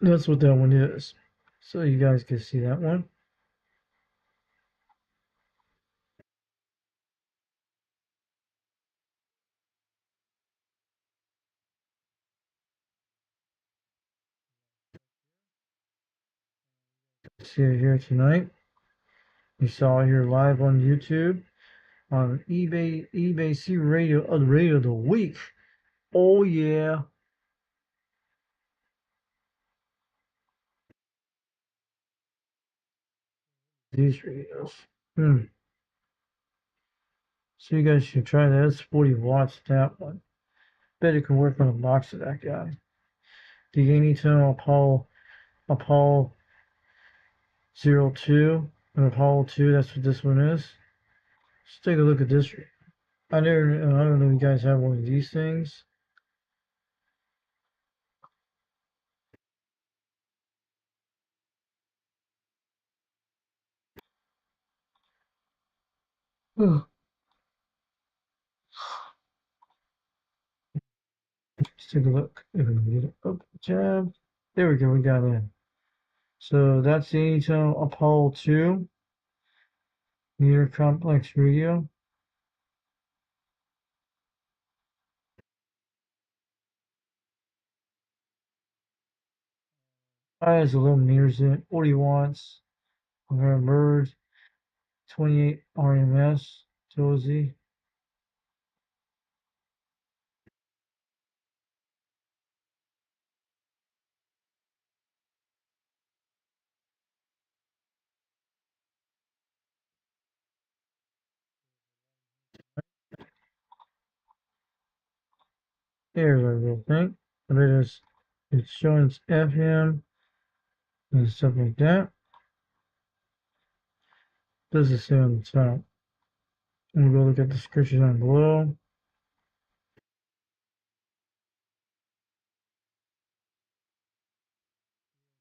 That's what that one is. So you guys can see that one. See it here tonight. You saw it here live on YouTube on eBay C Radio of the Radio of the Week. Oh yeah. These radios. So you guys should try that. It's 40 watts, that one. Bet it can work on a box of that guy. The Yanitone Apollo 02 and Apollo 2, that's what this one is. Let's take a look at this. I don't know if you guys have one of these things. Let's take a look. If we can get it up the tab. There we go, we got it. So that's the Yanitone Apollo 2 meter complex radio. Has a little meters in it, 40 watts. I'm gonna merge 28 RMS, Josie. There's our little thing. But it's showing its FM and stuff like that. Does it say on the top? And we'll look at the description down below.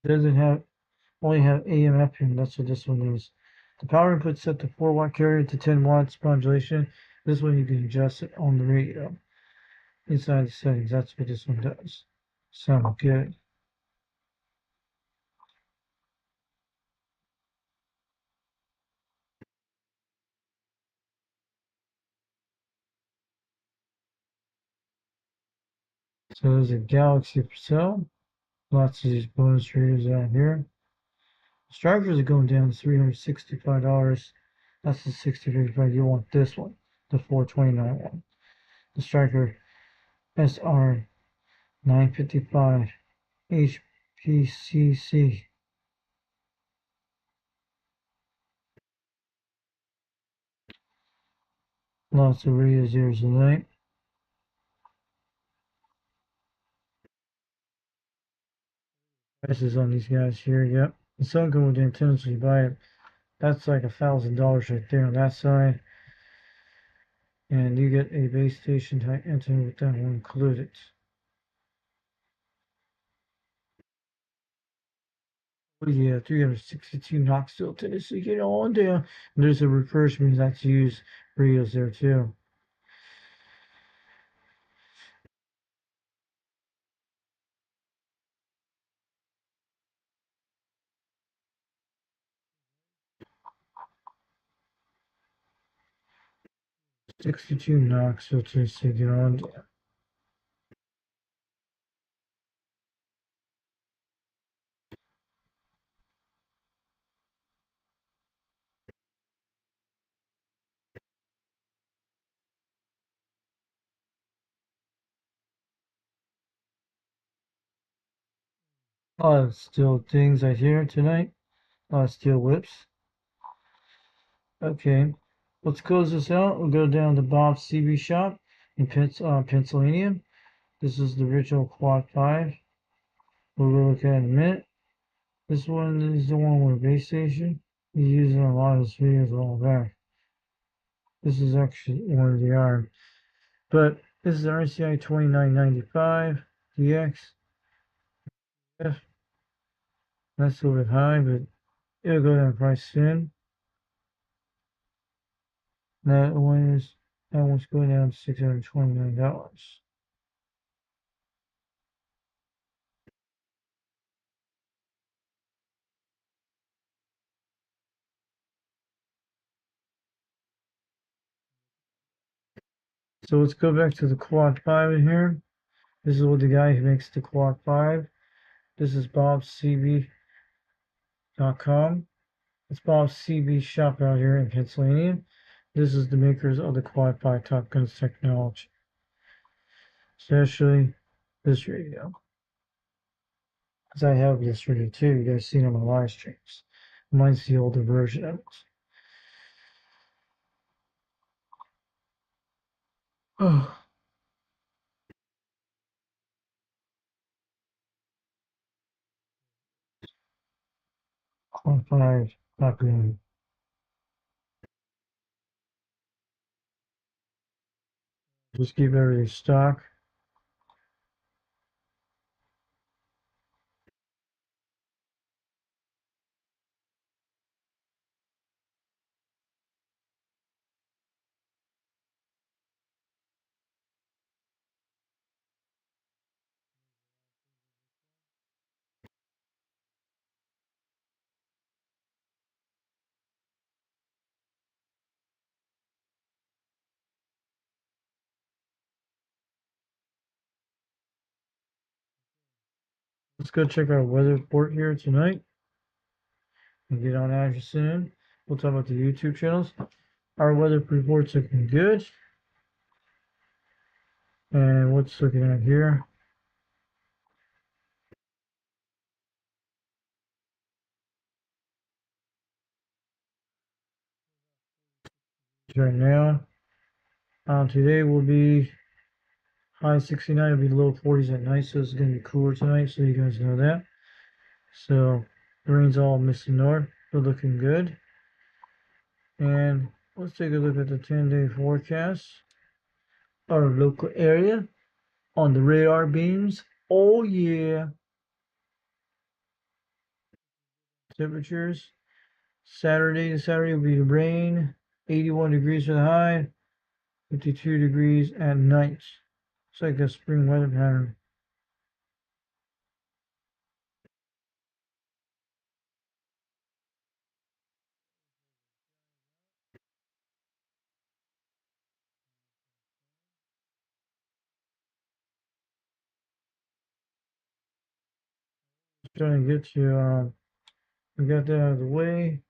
Doesn't have only have AM FM. That's what this one is. The power input set to 4-watt carrier to 10 watts modulation. This one you can adjust it on the radio inside the settings. That's what this one does. Sound good. So there's a Galaxy for sale. Lots of these bonus radios out here. Strikers are going down to $365. That's the 6055. You want this one, the 429 one. The Striker SR 955 HPCC. Lots of radio zeros tonight. Prices on these guys here, yep. The Sunken with the intentionally buy it. That's like $1,000 right there on that side. And you get a base station type antenna with that one included. Oh yeah, 362 Knoxville, Tennessee. Get on down. And there's a refurbishment that's used radios there too. '62 Knoxville, Tennessee. Get on down. A lot of steel things I hear tonight. A lot of steel whips. Okay, let's close this out. We'll go down to Bob's CB shop in Pennsylvania. This is the original Quad 5. We'll look at it in a minute. This one is the one with a base station. He's using a lot of his videos all back. This is actually one of the arm. But this is the RCI 2995 DX. That's a little bit high, but it'll go down in price soon. That one's going down to $629. So let's go back to the Quad 5 in here. This is what the guy who makes the Quad 5. This is bobcb.com. It's Bob's CB shop out here in Pennsylvania. This is the makers of the Quad 5 Top Guns technology. Especially this radio. Because I have this radio too. You guys seen on my live streams. Mine's the older version of it. Oh, Quad 5 Top Gun. Just keep everything stock. Let's go check our weather report here tonight and get on Azure soon. We'll talk about the YouTube channels. Our weather report's looking good. And what's looking at here? Right now, today will be high 69, it'll be low 40s at night, so it's going to be cooler tonight, so you guys know that. So the rain's all missing north, but looking good. And let's take a look at the 10-day forecast. Our local area on the radar beams. Oh yeah. Temperatures. Saturday to Saturday will be the rain. 81 degrees for the high. 52 degrees at night. It's like a spring weather pattern. Trying to get you, we got that out of the way.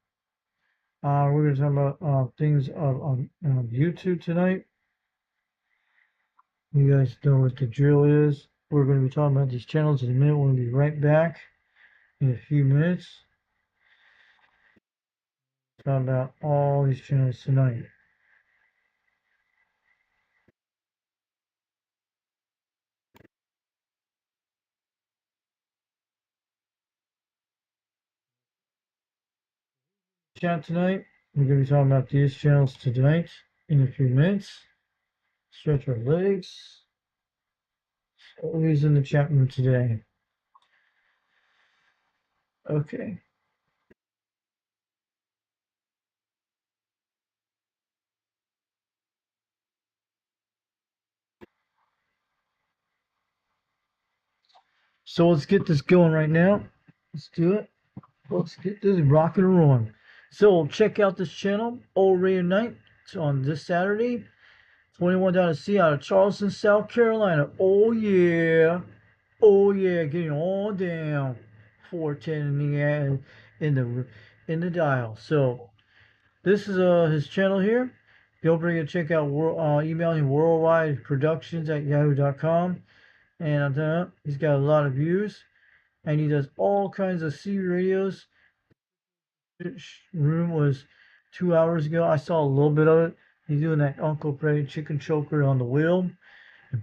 We're going to talk about things on YouTube tonight. You guys know what the drill is. We're going to be talking about these channels in a minute. We'll be right back in a few minutes. Talk about all these channels tonight. Chat tonight. We're going to be talking about these channels tonight in a few minutes. Stretch our legs. Always in the chat room today. Okay. So let's get this going right now. Let's do it. Let's get this rocking and rolling. So check out this channel, Old Radio Night. It's on this Saturday. 21.C out of Charleston, South Carolina. Oh yeah. Oh yeah, getting all down. 410 in the dial. So this is his channel here. Don't forget to check out email him worldwideproductions@yahoo.com. And I'm telling you, he's got a lot of views. And he does all kinds of C radios. This room was 2 hours ago. I saw a little bit of it. He's doing that Uncle Freddy chicken choker on the wheel,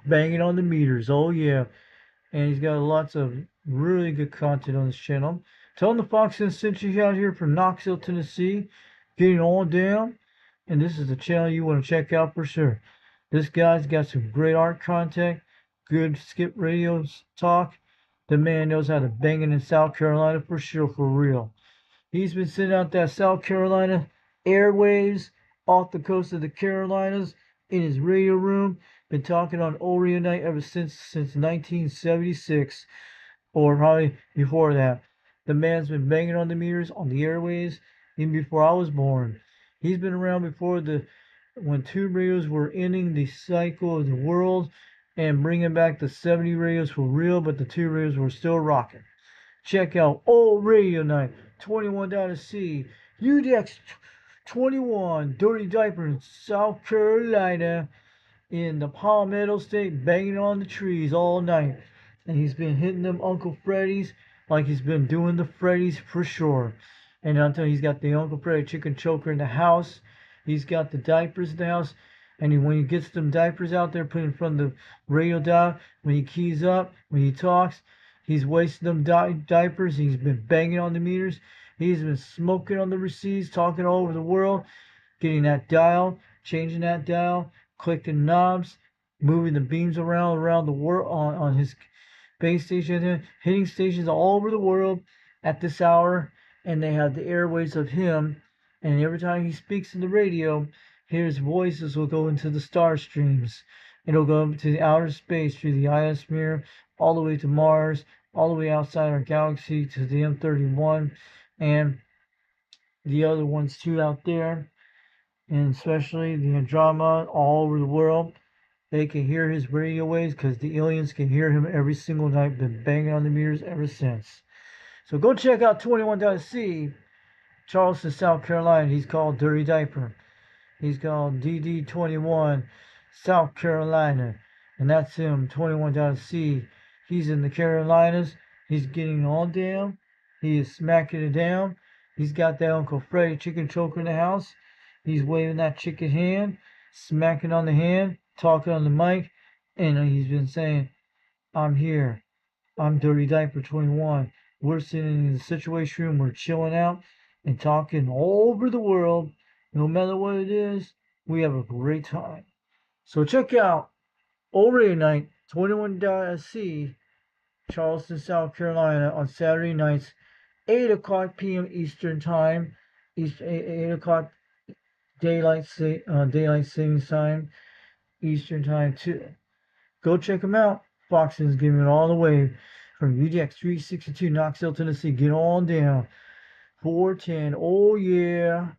banging on the meters. Oh yeah. And he's got lots of really good content on his channel. Tell him the Fox sent you out here from Knoxville, Tennessee, getting all down. And this is the channel you want to check out for sure. This guy's got some great art content, good skip radio talk. The man knows how to bang it in South Carolina for sure, for real. He's been sitting out that South Carolina airwaves off the coast of the Carolinas in his radio room. Been talking on Oreo Night ever since 1976, or probably before that. The man's been banging on the meters on the airwaves even before I was born. He's been around before when tube radios were ending the cycle of the world and bringing back the 70 radios for real, but the tube radios were still rocking. Check out Old Radio Night, 21.C, UDX 21, Dirty Diaper in South Carolina, in the Palmetto State, banging on the trees all night. And he's been hitting them Uncle Freddy's like he's been doing the Freddy's for sure. And I'm telling you, he's got the Uncle Freddy chicken choker in the house. He's got the diapers in the house. And when he gets them diapers out there, put in front of the radio dial, when he keys up, when he talks, he's wasting them diapers. He's been banging on the meters. He's been smoking on the receipts, talking all over the world, getting that dial, changing that dial, clicking knobs, moving the beams around the world on his base station, hitting stations all over the world at this hour, and they have the airwaves of him. And every time he speaks in the radio, his voices will go into the star streams. It'll go up to the outer space through the IS mirror, all the way to Mars, all the way outside our galaxy to the M31, and the other ones too out there, and especially the Andromeda all over the world. They can hear his radio waves because the aliens can hear him every single night. Been banging on the meters ever since. So go check out 21.C, Charleston, South Carolina. He's called Dirty Diaper. He's called DD21, South Carolina. And that's him, 21.C. He's in the Carolinas. He's getting all down. He is smacking it down. He's got that Uncle Freddy chicken choker in the house. He's waving that chicken hand, smacking on the hand, talking on the mic. And he's been saying, I'm here. I'm Dirty Diaper 21. We're sitting in the situation room. We're chilling out and talking all over the world. No matter what it is, we have a great time. So check out Over Night 21.C, Charleston, South Carolina on Saturday nights, 8 o'clock p.m. Eastern Time, 8 o'clock daylight savings time, Eastern Time too. Go check them out. Fox is giving it all away from UDX 362, Knoxville, Tennessee. Get on down. 410. Oh, yeah.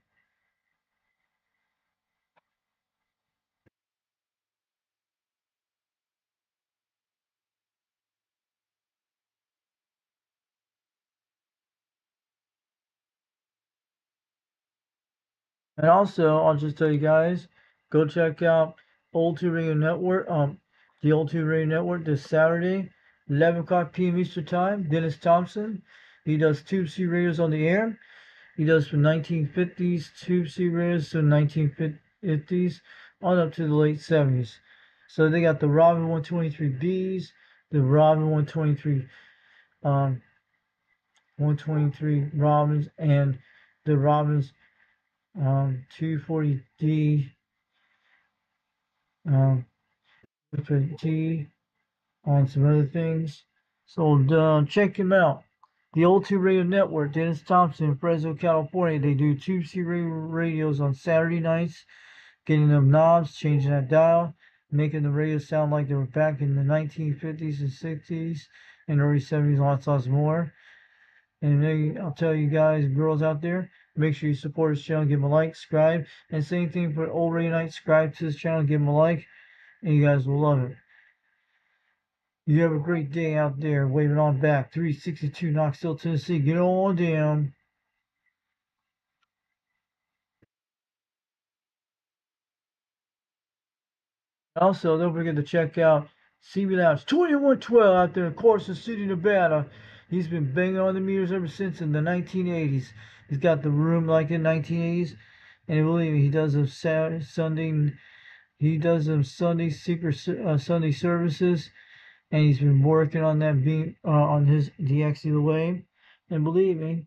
And also, I'll just tell you guys, go check out Old Two Radio Network. the old 2 Radio Network this Saturday, 11 o'clock p.m. Eastern Time. Dennis Thompson, he does Tube C radios on the air. He does from 1950s Tube C radios to 1950s on up to the late 70s. So they got the Robin 123Bs, the Robin 123 123 Robins, and the Robins 240D with T on some other things. So check him out. The Old Tube Radio Network, Dennis Thompson in Fresno, California. They do Tube C radios on Saturday nights, getting them knobs, changing that dial, making the radios sound like they were back in the 1950s and 60s and early 70s, lots more. And I'll tell you guys and girls out there, make sure you support this channel, give him a like, subscribe, and same thing for Old Radio Night, subscribe to this channel, give him a like, and you guys will love it. You have a great day out there, waving on back, 362 Knoxville, Tennessee. Get on down. Also, don't forget to check out CB Lounge 2112 out there in Carson City, Nevada. He's been banging on the meters ever since in the 1980s. He's got the room like in 1980s, and believe me, he does them Sunday. He does them Sunday secret Sunday services, and he's been working on that beat on his DX either way. And believe me,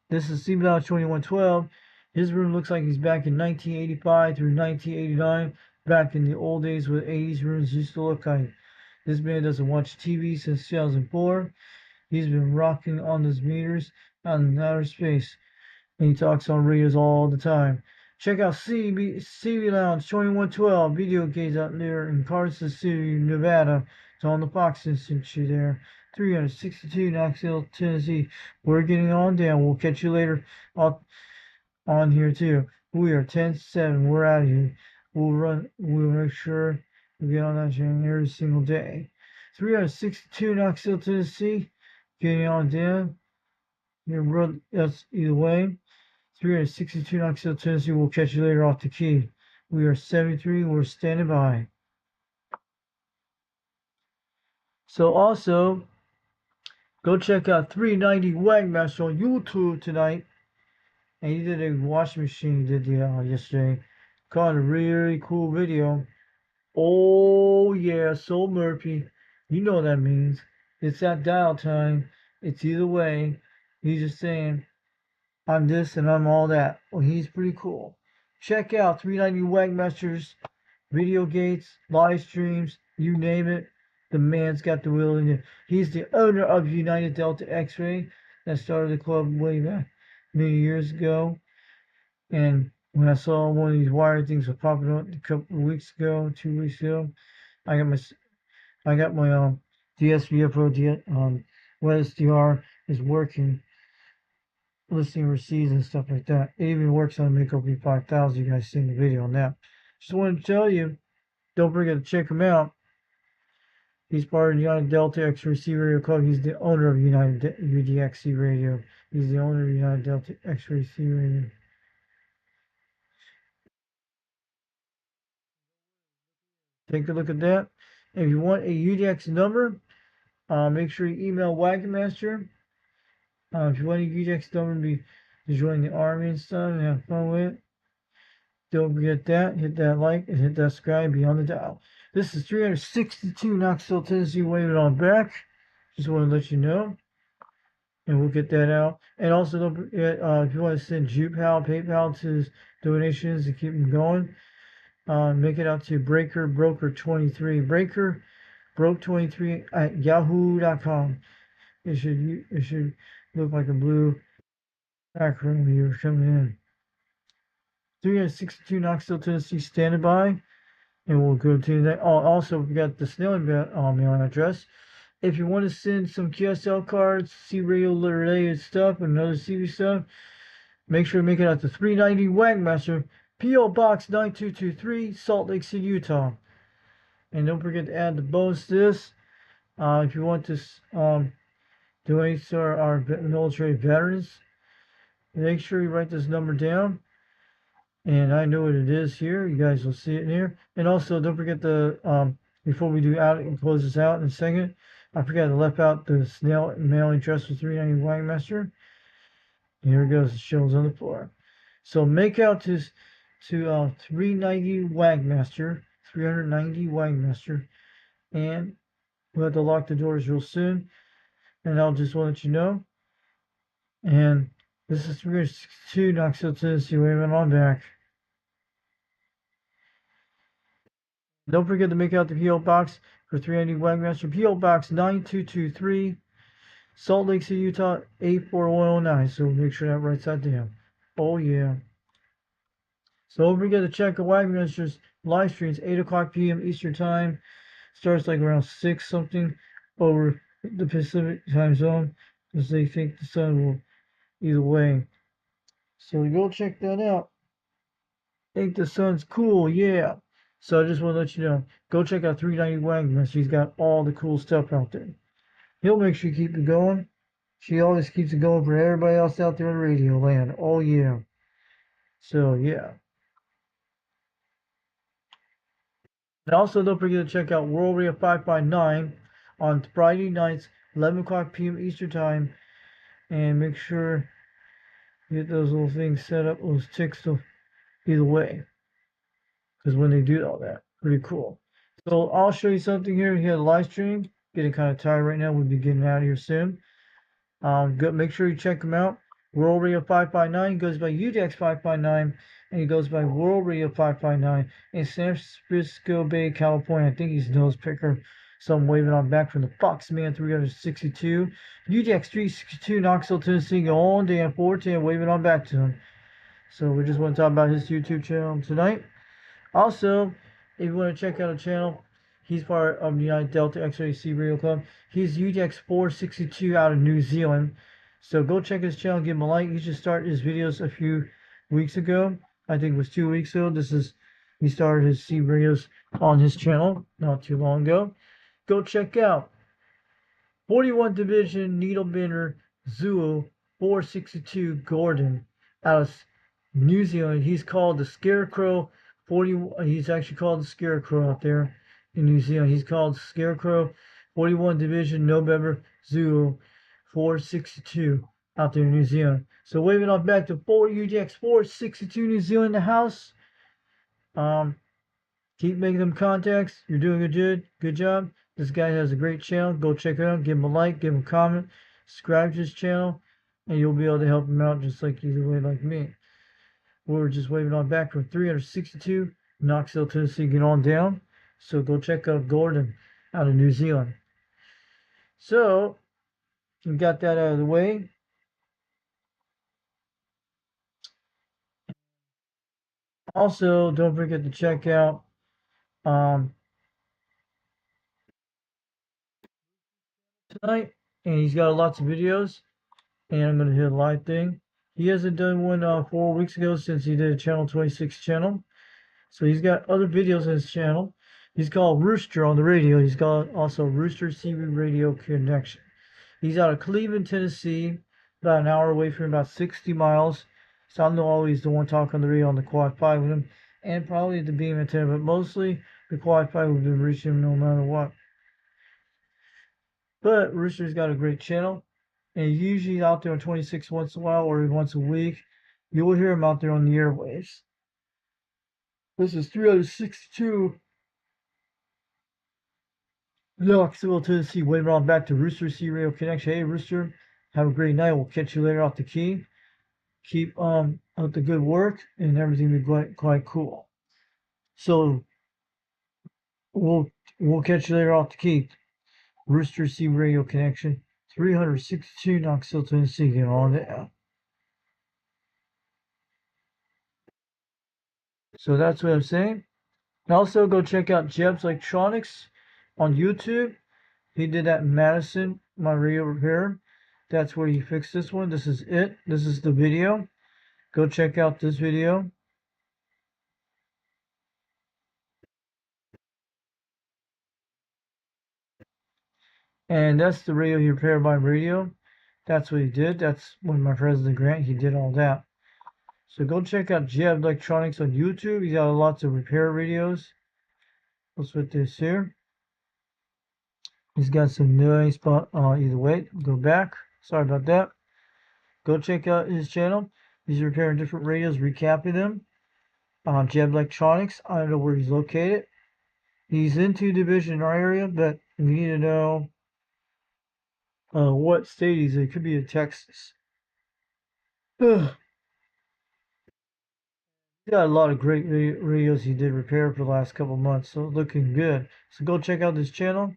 this is CB Lounge 2112. His room looks like he's back in 1985 through 1989, back in the old days where 80s rooms used to look like. This man doesn't watch TV since 2004. He's been rocking on his meters out in outer space, and he talks on radios all the time. Check out CB Lounge 2112 video games out there in Carson City, Nevada. It's on the Fox Institute there. 362 Knoxville, Tennessee. We're getting on down. We'll catch you later on here too. We are 10-7. We're out of here. We'll make sure we get on that channel every single day. 362 Knoxville, Tennessee. Getting on down. That's either way. 362 Knoxville, Tennessee. We'll catch you later off the key. We are 73. We're standing by. So also, go check out 390 Wagmaster on YouTube tonight. And he did a washing machine he did yesterday. Caught a really cool video. Oh yeah, Soul Murphy. You know what that means. It's that dial time. It's either way. He's just saying, I'm this and I'm all that. Well, he's pretty cool. Check out 390 Wagmasters, video gates, live streams, you name it. The man's got the will in it. He's the owner of United Delta X-Ray that started the club way back many years ago. And when I saw one of these wire things was popping up a couple of weeks ago, 2 weeks ago, I got my DSVFO WebSDR is working, listening overseas and stuff like that. It even works on Make OP 5000. You guys seen the video on that. Just wanted to tell you, don't forget to check him out. He's part of the United Delta X-Ray Radio Club. He's the owner of United UDXC Radio. He's the owner of United Delta X-Ray Radio. Take a look at that. If you want a UDX number, make sure you email Wagon Master. If you want a UDX number to join the army and stuff and have fun with it, don't forget that. Hit that like and hit that subscribe. Be on the dial. This is 362 Knoxville, Tennessee. Waving on back. Just want to let you know. And we'll get that out. And also, don't forget, if you want to send PayPal to donations to keep them going, make it out to Broker23. Breaker Broke23 at yahoo.com. It should look like a blue background when you're coming in. 362 Knoxville, Tennessee, standing by. And we'll go to that. Oh, also, we got the snail mailing address. If you want to send some QSL cards, C-radio related stuff, and other CV stuff, make sure to make it out to 390 Wagmaster, P.O. Box 9223, Salt Lake City, Utah. And don't forget to add the bonus to this. If you want to donate to our military veterans, make sure you write this number down. And I know what it is here. You guys will see it in here. And also, don't forget the before we do out and close this out in a second, I forgot to left out the snail mailing address for 390 Wagmaster. Here it goes. It shows on the floor. So make out to 390 Wagmaster, 390 Wagmaster, and we'll have to lock the doors real soon. And I'll just want to let you know. And this is 362 Knoxville, Tennessee. Waving on back. Don't forget to make out the P.O. Box for 390 Wagmaster. P.O. Box 9223, Salt Lake City, Utah 84109. So make sure that writes that down. Oh, yeah. So don't forget to check the Wagmaster's live streams, 8 o'clock p.m. Eastern Time. Starts like around 6 something over the Pacific time zone because they think the sun will either way. So go check that out. Think the sun's cool, yeah. So I just want to let you know, go check out 390 Wagner. She's got all the cool stuff out there. He'll make sure you keep it going. She always keeps it going for everybody else out there in radio land. Oh yeah. So yeah. And also don't forget to check out World Radio 559 on Friday nights, 11 o'clock p.m. Eastern Time. And make sure you get those little things set up, those ticks to either way. Because when they do all that, pretty cool. So I'll show you something here. Here the live stream. Getting kind of tired right now. We'll be getting out of here soon. Make sure you check him out. World Radio 559 goes by UDEX 559, and he goes by World Radio 559 in San Francisco Bay, California. I think he's nose picker. So I'm waving on back from the Foxman 362. UDEX 362, Knoxville, Tennessee. Go on down 410, waving on back to him. So we just want to talk about his YouTube channel tonight. Also, if you want to check out a channel, he's part of the United Delta XRC Radio Club. He's UDX 462 out of New Zealand. So go check his channel, give him a like. He just started his videos a few weeks ago. I think it was 2 weeks ago. He started his C videos on his channel not too long ago. Go check out 41 Division Needle Bender Zulu 462 Gordon out of New Zealand. He's called the Scarecrow 40. He's actually called the Scarecrow out there in New Zealand. He's called Scarecrow 41 Division November Zulu 462 out there in New Zealand. So waving off back to 4 UGX 462 New Zealand in the house. Keep making them contacts. You're doing a good job. This guy has a great channel. Go check it out. Give him a like. Give him a comment. Subscribe to his channel. And you'll be able to help him out just like either way like me. We're just waving on back from 362 Knoxville, Tennessee. Get on down. So go check out Gordon out of New Zealand. So we got that out of the way. Also, don't forget to check out tonight. And he's got lots of videos. And I'm going to hit a live thing. He hasn't done one 4 weeks ago since he did a Channel 26 channel. So he's got other videos on his channel. He's called Rooster on the radio. He's got also Rooster CB Radio Connection. He's out of Cleveland, Tennessee, about an hour away from about 60 miles. So I'm always the one talking on the radio on the Quad 5 with him. And probably the beam antenna, but mostly the Quad 5 will be reaching him no matter what. But Rooster's got a great channel. And usually out there on 26 once in a while or once a week. You will hear him out there on the airwaves. This is 362 Knoxville, Tennessee. Waving on back to Rooster C Radio Connection. Hey, Rooster, have a great night. We'll catch you later off the key. Keep up the good work, and everything will be quite cool. So we'll catch you later off the key. Rooster C Radio Connection, 362 Knoxville, Tennessee. Get on there. So that's what I'm saying. And also go check out Jeb's Electronics on YouTube. He did that in Madison, my radio repair. That's where he fixed this one. This is it. This is the video. Go check out this video. And that's the radio he repaired my radio. That's what he did. That's when my President Grant, he did all that. So go check out Jeb Electronics on YouTube. He's got lots of repair videos. What's with this here? He's got some nice, either way, go back. Sorry about that. Go check out his channel. He's repairing different radios, recapping them. Jeb Electronics. I don't know where he's located. He's in 2 Division in our area, but we need to know what state he's in. It could be in Texas. He's got a lot of great radios he did repair for the last couple months, so looking good. So go check out this channel.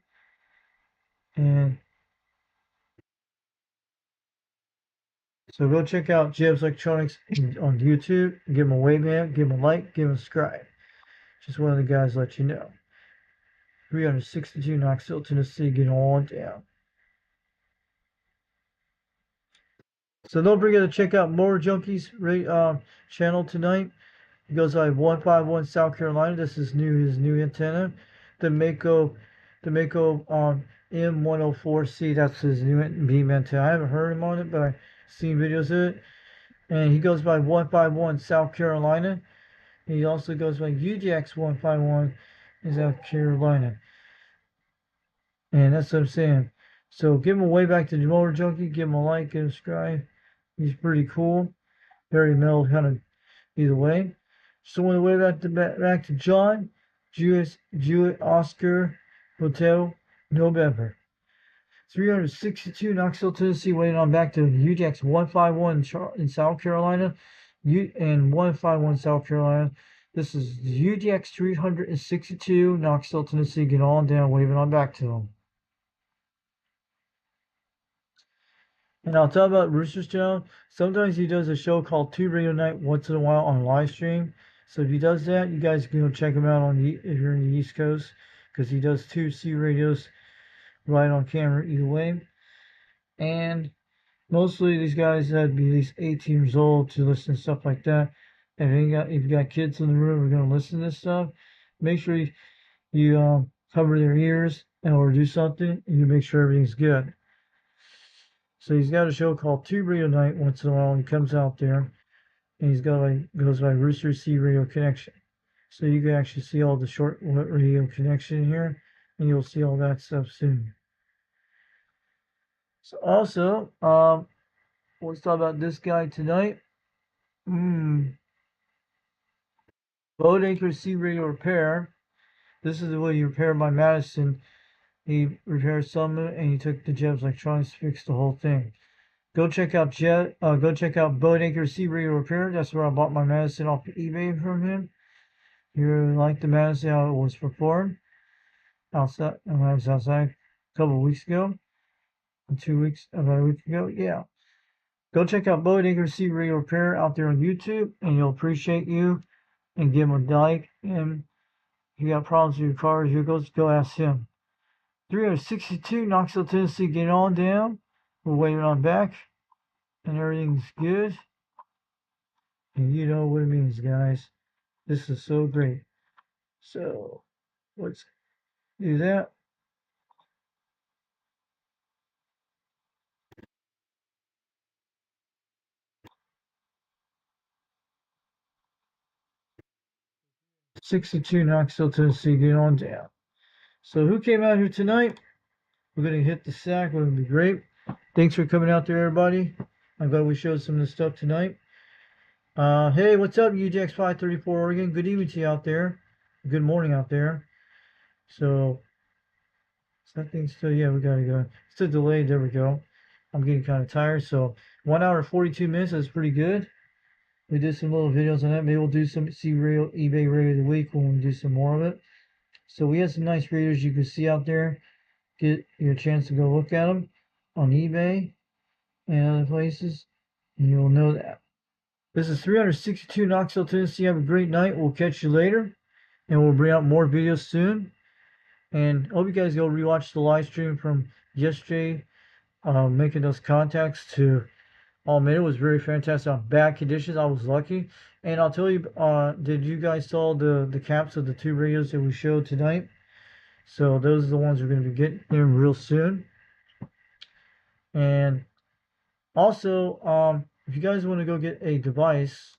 And so go check out Jeb's Electronics on YouTube. Give him a wave, man. Give him a like. Give him a subscribe. Just one of the guys let you know. 362 Knoxville, Tennessee, getting on down. So don't forget to check out Motor Junkies channel tonight. It goes by 151 South Carolina. This is his new antenna. The Mako M104C. That's his new beam antenna. I haven't heard him on it, but I've seen videos of it. And he goes by 151 South Carolina. He also goes by UGX 151 in South Carolina. And that's what I'm saying. So give him a way back to the Motor Junkie. Give him a like and subscribe. He's pretty cool. Very mellow, kind of either way. So on the way back to John, Jewett, Oscar, Hotel, November. 362 Knoxville, Tennessee, waiting on back to UGX 151 in South Carolina, and 151 South Carolina. This is UGX 362 Knoxville, Tennessee. Get on down, waving on back to them. And I'll talk about Rooster's channel. Sometimes he does a show called Tube Radio Night once in a while on live stream. So if he does that, you guys can go check him out on if you're in the East Coast, because he does 2 C radios right on camera either way. And mostly these guys had to be at least 18 years old to listen to stuff like that. And if you got kids in the room who are going to listen to this stuff, make sure you cover their ears or do something, and you make sure everything's good. So he's got a show called Tube Radio Night once in a while. He comes out there, and he's got goes by Rooster C Radio Connection. So you can actually see all the short radio connection here, and you'll see all that stuff soon. So also, let's talk about this guy tonight. Boat Anchor C Radio Repair. This is the way you repair my Madison. He repaired some of it, and he took the Jeb's Electronics to fix the whole thing. Go check out Boat Anchor C Radio Repair. That's where I bought my Madison off eBay from him. You really like the Madison, how it was performed outside. I was outside a couple of weeks ago, about a week ago. Yeah. Go check out Boat Anchor C Radio Repair out there on YouTube, and he'll appreciate you. And give him a like. And if you got problems with your car or vehicles, go ask him. 362 Knoxville, Tennessee, get on down. We're waiting on back, and everything's good. And you know what it means, guys. This is so great. So let's do that. '62 Knoxville, Tennessee, get on down. So who came out here tonight? We're gonna hit the sack. We're gonna be great. Thanks for coming out there, everybody. I'm glad we showed some of this stuff tonight. Hey, what's up, UGX 534 Oregon? Good evening to you out there. Good morning out there. So, that thing still, yeah, we gotta go. Still delayed. There we go. I'm getting kind of tired. So, 1 hour and 42 minutes is pretty good. We did some little videos on that. Maybe we'll do some eBay radio of the week when we do some more of it. So, we had some nice radios you can see out there. Get your chance to go look at them on eBay and other places, and you'll know that. This is 362 Knoxville, Tennessee. Have a great night. We'll catch you later, and we'll bring out more videos soon. And hope you guys go rewatch the live stream from yesterday, making those contacts to. Oh man, it was very fantastic. On bad conditions, I was lucky. And I'll tell you, did you guys saw the caps of the 2 radios that we showed tonight? So those are the ones we're going to be getting in real soon. And also, if you guys want to go get a device,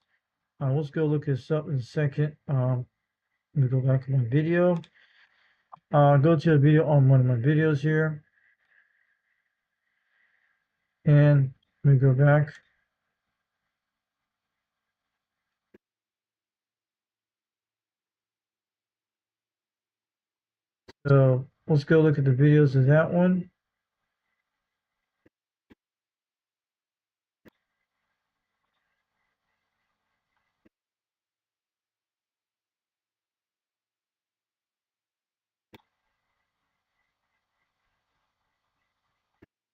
Let's go look this up in a second. Let me go back to my video. Go to a video on one of my videos here. And let me go back. So let's go look at the videos of that one.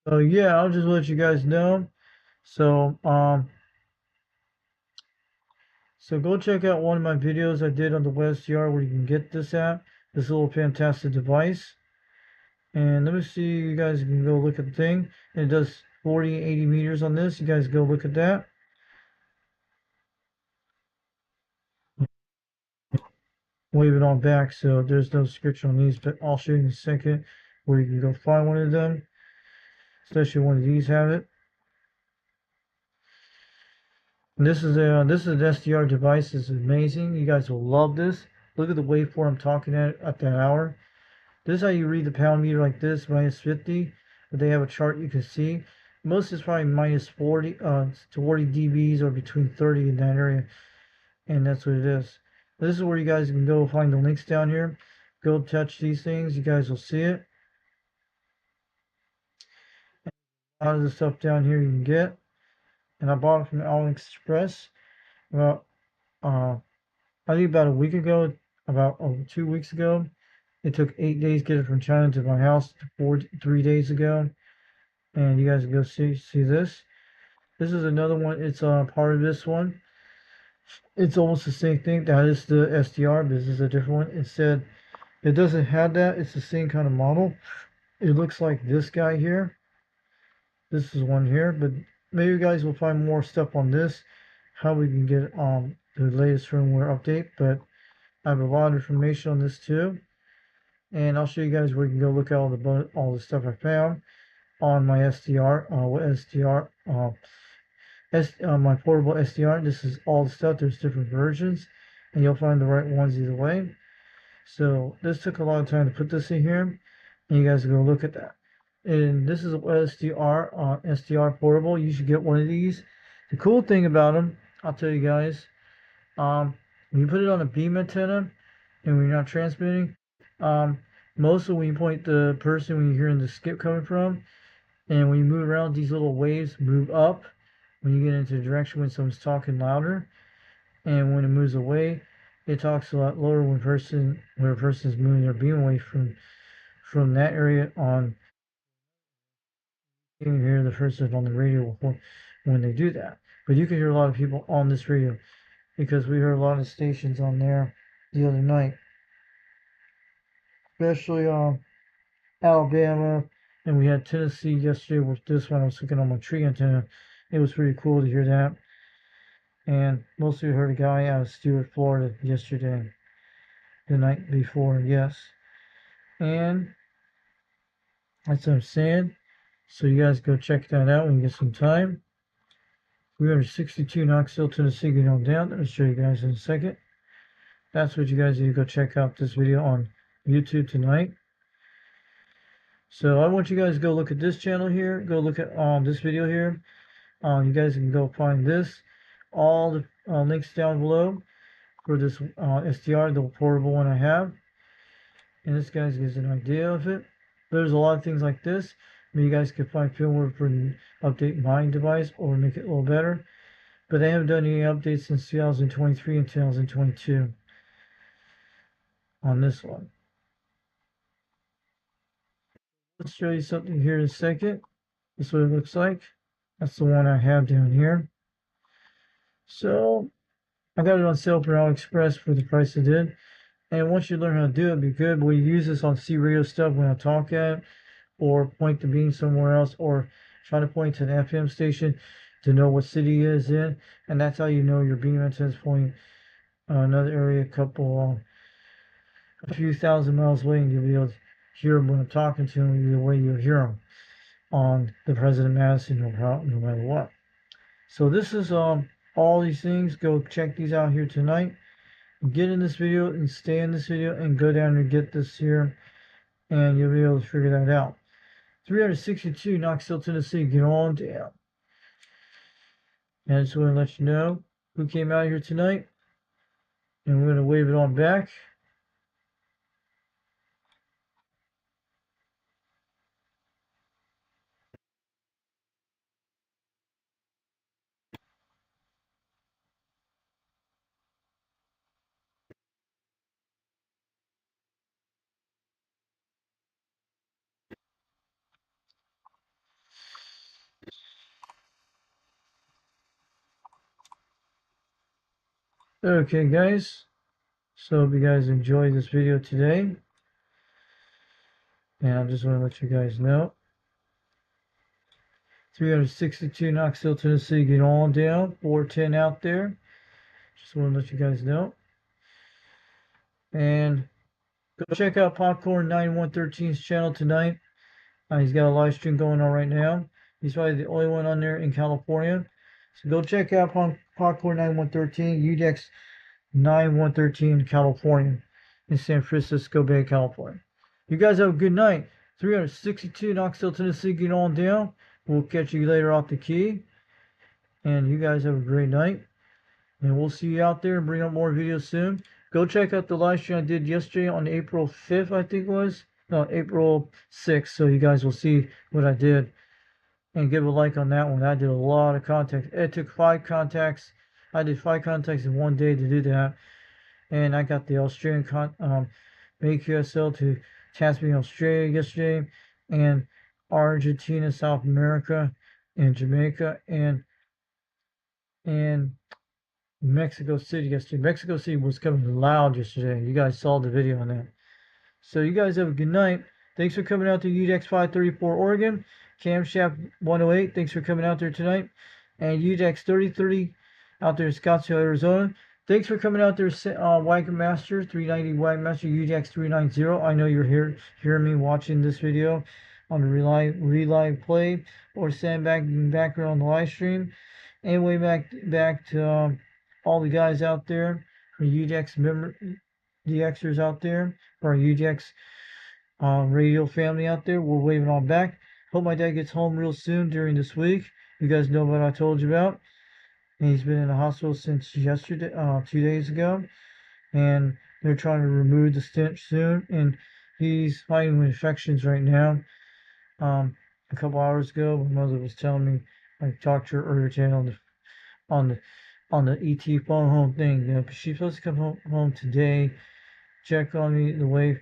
So yeah, I'll just let you guys know. So so go check out one of my videos I did on the WebSDR where you can get this at, this little fantastic device. And let me see, you guys can go look at the thing. And it does 40, 80 meters on this. You guys go look at that. Wave it on back, so there's no description on these, but I'll show you in a second where you can go find one of them, especially one of these have it. And this is an SDR device. It's amazing. You guys will love this. Look at the waveform I'm talking at that hour. This is how you read the pound meter like this, -50. But they have a chart you can see. Most is probably -40 to 40 dBs or between 30 in that area. And that's what it is. This is where you guys can go find the links down here. Go touch these things. You guys will see it. A lot of the stuff down here you can get. And I bought it from AliExpress about I think about a week ago, about 2 weeks ago. It took 8 days to get it from China to my house 3 days ago. And you guys can go see this. This is another one. It's part of this one. It's almost the same thing. That is the SDR, but this is a different one. It said it doesn't have that. It's the same kind of model. It looks like this guy here. This is one here, but maybe you guys will find more stuff on this, how we can get the latest firmware update. But I have a lot of information on this too, and I'll show you guys where you can go look at all the stuff I found on my SDR, my portable SDR. This is all the stuff. There's different versions, and you'll find the right ones either way. So this took a lot of time to put this in here, and you guys go look at that. And this is a SDR portable. You should get one of these. The cool thing about them, I'll tell you guys, when you put it on a beam antenna, and when you're not transmitting, mostly when you point the person, when you're hearing the skip coming from, and when you move around, these little waves move up when you get into the direction when someone's talking louder, and when it moves away, it talks a lot lower when a person is moving their beam away from that area on. You can hear the person on the radio when they do that, but you can hear a lot of people on this radio because we heard a lot of stations on there the other night, especially Alabama, and we had Tennessee yesterday with this one. I was looking on my tree antenna. It was pretty cool to hear that. And mostly heard a guy out of Stuart, Florida yesterday, the night before, yes. And that's what I'm saying. So you guys go check that out when you get some time. 362 Knoxville, Tennessee, going on down. Let me show you guys in a second. That's what you guys need to go check out this video on YouTube tonight. So I want you guys to go look at this channel here. Go look at this video here. You guys can go find this. All the links down below for this SDR, the portable one I have. And this guys gives an idea of it. There's a lot of things like this. You guys can find firmware for update my device or make it a little better. But they haven't done any updates since 2023 and 2022 on this one. Let's show you something here in a second. This is what it looks like. That's the one I have down here. So I got it on sale for AliExpress for the price it did. And once you learn how to do it, it'd be good. But we use this on C radio stuff when I talk at, or point the beam somewhere else, or try to point to an FM station to know what city it is in. And that's how you know your beam antenna is pointing another area, a few thousand miles away, and you'll be able to hear them when I'm talking to them the way you'll hear them on the President Madison no matter what. So this is all these things, go check these out here tonight. Get in this video and stay in this video and go down and get this here, and you'll be able to figure that out. 362 Knoxville, Tennessee. Get on down. And I just want to let you know who came out here tonight. And we're going to wave it on back. Okay, guys. So hope you guys enjoyed this video today. And I just want to let you guys know. 362 Knoxville, Tennessee. Get on down. 410 out there. Just want to let you guys know. And go check out Popcorn 9113's channel tonight. He's got a live stream going on right now. He's probably the only one on there in California. So go check out Popcorn 9113, UDEX 9113 California in San Francisco Bay, California. You guys have a good night. 362 Knoxville, Tennessee. Get on down. We'll catch you later off the key. And you guys have a great night. And we'll see you out there and bring up more videos soon. Go check out the live stream I did yesterday on April 5th, I think it was. No, April 6th. So you guys will see what I did. And give a like on that one. I did a lot of contacts. It took 5 contacts. I did 5 contacts in one day to do that. And I got the Australian AQSL to Tasmania, Australia yesterday. And Argentina, South America, and Jamaica, and Mexico City yesterday. Mexico City was coming loud yesterday. You guys saw the video on that. So you guys have a good night. Thanks for coming out to UDEX 534 Oregon. Camshaft 108. Thanks for coming out there tonight. And UDEX 3030 out there in Scottsdale, Arizona. Thanks for coming out there, Wagon Master 390 Wagon Master UDEX 390. I know you're hearing me watching this video on the relive play or sandbag in the background on the live stream. Anyway, back to all the guys out there, for UDEX DXers out there, for our UDEX radio family out there, we're waving on back. Hope my dad gets home real soon during this week. You guys know what I told you about. And he's been in the hospital since yesterday, 2 days ago. And they're trying to remove the stent soon. And he's fighting with infections right now. A couple hours ago, my mother was telling me, I talked to her earlier today on the ET phone home thing, you know, because she's supposed to come home today, check on me the way,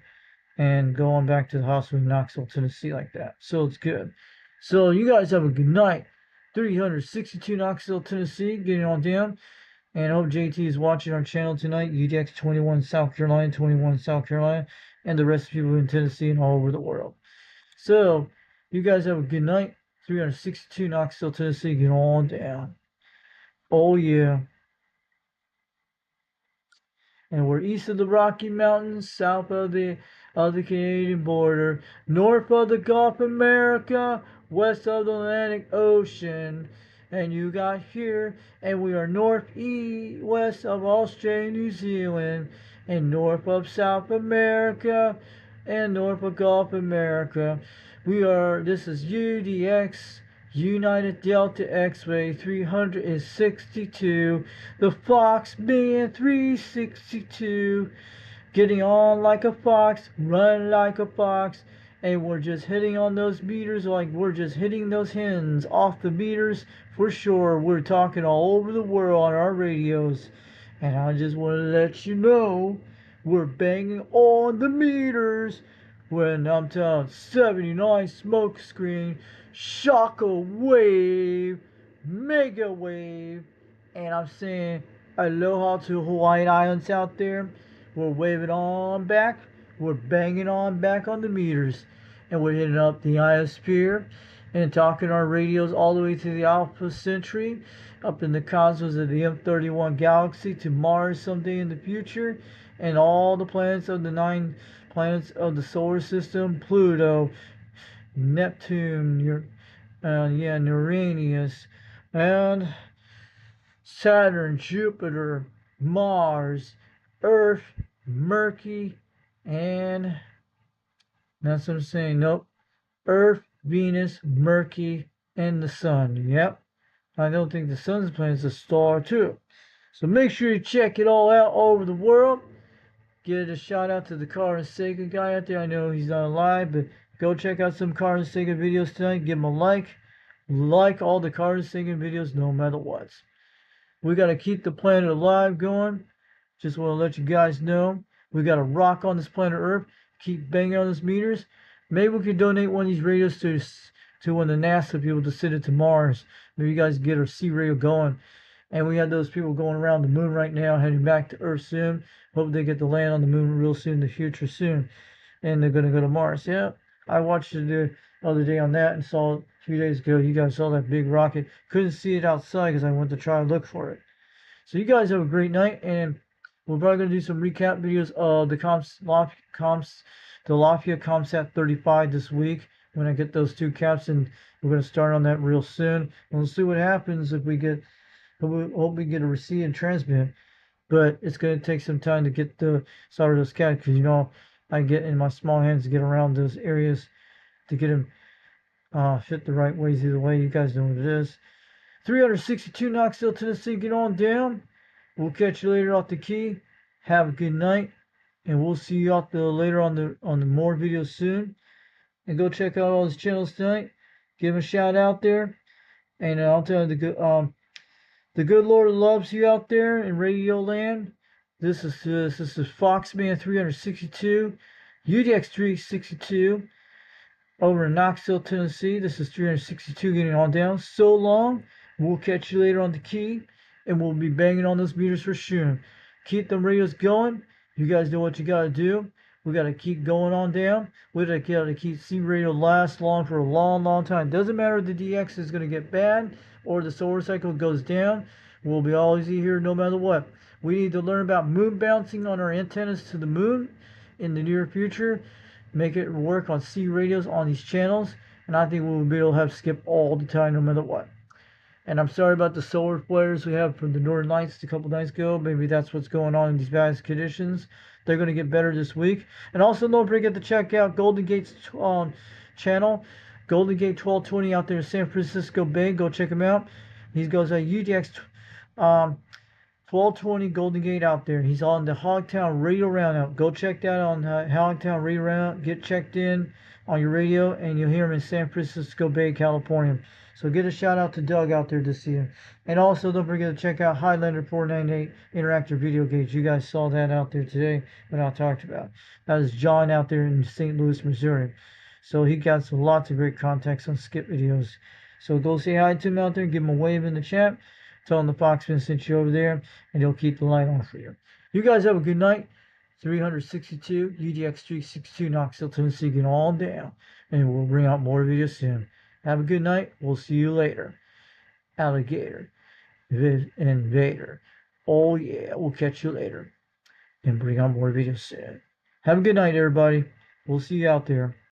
and go on back to the hospital in Knoxville, Tennessee, like that. So it's good. So you guys have a good night. 362 Knoxville, Tennessee, getting on down. And I hope JT is watching our channel tonight. UDX 21 South Carolina, 21 South Carolina, and the rest of people in Tennessee and all over the world. So you guys have a good night. 362 Knoxville, Tennessee, get on down. Oh yeah. And we're east of the Rocky Mountains, south of the Canadian border, north of the Gulf of America, west of the Atlantic Ocean. And you got here, and we are west of Australia, New Zealand, and north of South America, and north of Gulf America. This is UDX, United Delta X-Ray 362, the Fox being 362, getting on like a fox, running like a fox, and we're just hitting on those meters like we're just hitting those hens off the meters for sure. We're talking all over the world on our radios, and I just want to let you know we're banging on the meters when I'm telling 79 smoke screen, shocker wave, mega wave, and I'm saying aloha to Hawaiian Islands out there. We're waving on back. We're banging on back on the meters. And we're hitting up the ionosphere and talking our radios all the way to the Alpha Centauri, up in the cosmos of the M31 galaxy to Mars someday in the future, and all the planets of the 9 planets of the solar system, Pluto, Neptune, Uranus, and Saturn, Jupiter, Mars, Earth, Mercury, and that's what I'm saying. Nope. Earth, Venus, Mercury, and the Sun. Yep. I don't think the Sun's a planet, it's a star too. So make sure you check it all out all over the world. Give a shout out to the Carl and Sega guy out there. I know he's not alive, but go check out some Carl and Sega videos tonight. Give him a like. Like all the Carl and Sega videos no matter what. We got to keep the planet alive going. Just want to let you guys know. We got to rock on this planet Earth. Keep banging on those meters. Maybe we could donate one of these radios to one of the NASA people to send it to Mars. Maybe you guys get our C radio going. And we have those people going around the moon right now, heading back to Earth soon. Hope they get to land on the moon real soon in the future soon. And they're going to go to Mars. Yeah, I watched it the other day on that and saw it a few days ago. You guys saw that big rocket. Couldn't see it outside because I went to try to look for it. So you guys have a great night, and we're probably going to do some recap videos of the the Lafayette ComSat 35 this week when I get those two caps, and we're going to start on that real soon. And we'll see what happens if we get, hope we get a receive and transmit. But it's going to take some time to get the start of those caps because, you know, I get in my small hands to get around those areas to get them fit the right ways either way. You guys know what it is. 362 Knoxville, Tennessee. Get on down. We'll catch you later off the key. Have a good night, and we'll see you out later on the more videos soon. And go check out all his channels tonight. Give him a shout out there, and I'll tell you the good Lord loves you out there in Radio Land. This is Foxman 362, UDX 362. Over in Knoxville, Tennessee. This is 362 getting on down. So long. We'll catch you later on the key, and we'll be banging on those meters for sure. Keep them radios going. You guys know what you got to do. We got to keep going on down. We got to keep C radio last long for a long, long time. Doesn't matter if the DX is going to get bad or the solar cycle goes down. We'll be always here no matter what. We need to learn about moon bouncing on our antennas to the moon in the near future. Make it work on C radios on these channels, and I think we'll be able to have skip all the time no matter what. And I'm sorry about the solar flares we have from the Northern Lights a couple nights ago. Maybe that's what's going on in these bad conditions. They're going to get better this week. And also don't forget to check out Golden Gate's channel, Golden Gate 1220 out there in San Francisco Bay. Go check him out. He goes at UDX 1220 Golden Gate out there. He's on the Hogtown Radio Roundup. Go check that on Hogtown Radio Roundup. Get checked in on your radio, and you'll hear him in San Francisco Bay, California. So get a shout out to Doug out there this year. And also don't forget to check out Highlander 498 Interactive Video Gauge. You guys saw that out there today when I talked about. That is John out there in St. Louis, Missouri. So he got some lots of great contacts on skip videos. So go say hi to him out there. Give him a wave in the chat. Tell him the Foxman sent you over there, and he'll keep the light on for you. You guys have a good night. 362 UDX 362 Knoxville, Tennessee, getting all down, and we'll bring out more videos soon. Have a good night. We'll see you later. Alligator, Invader. Oh yeah, we'll catch you later, and bring out more videos soon. Have a good night, everybody. We'll see you out there.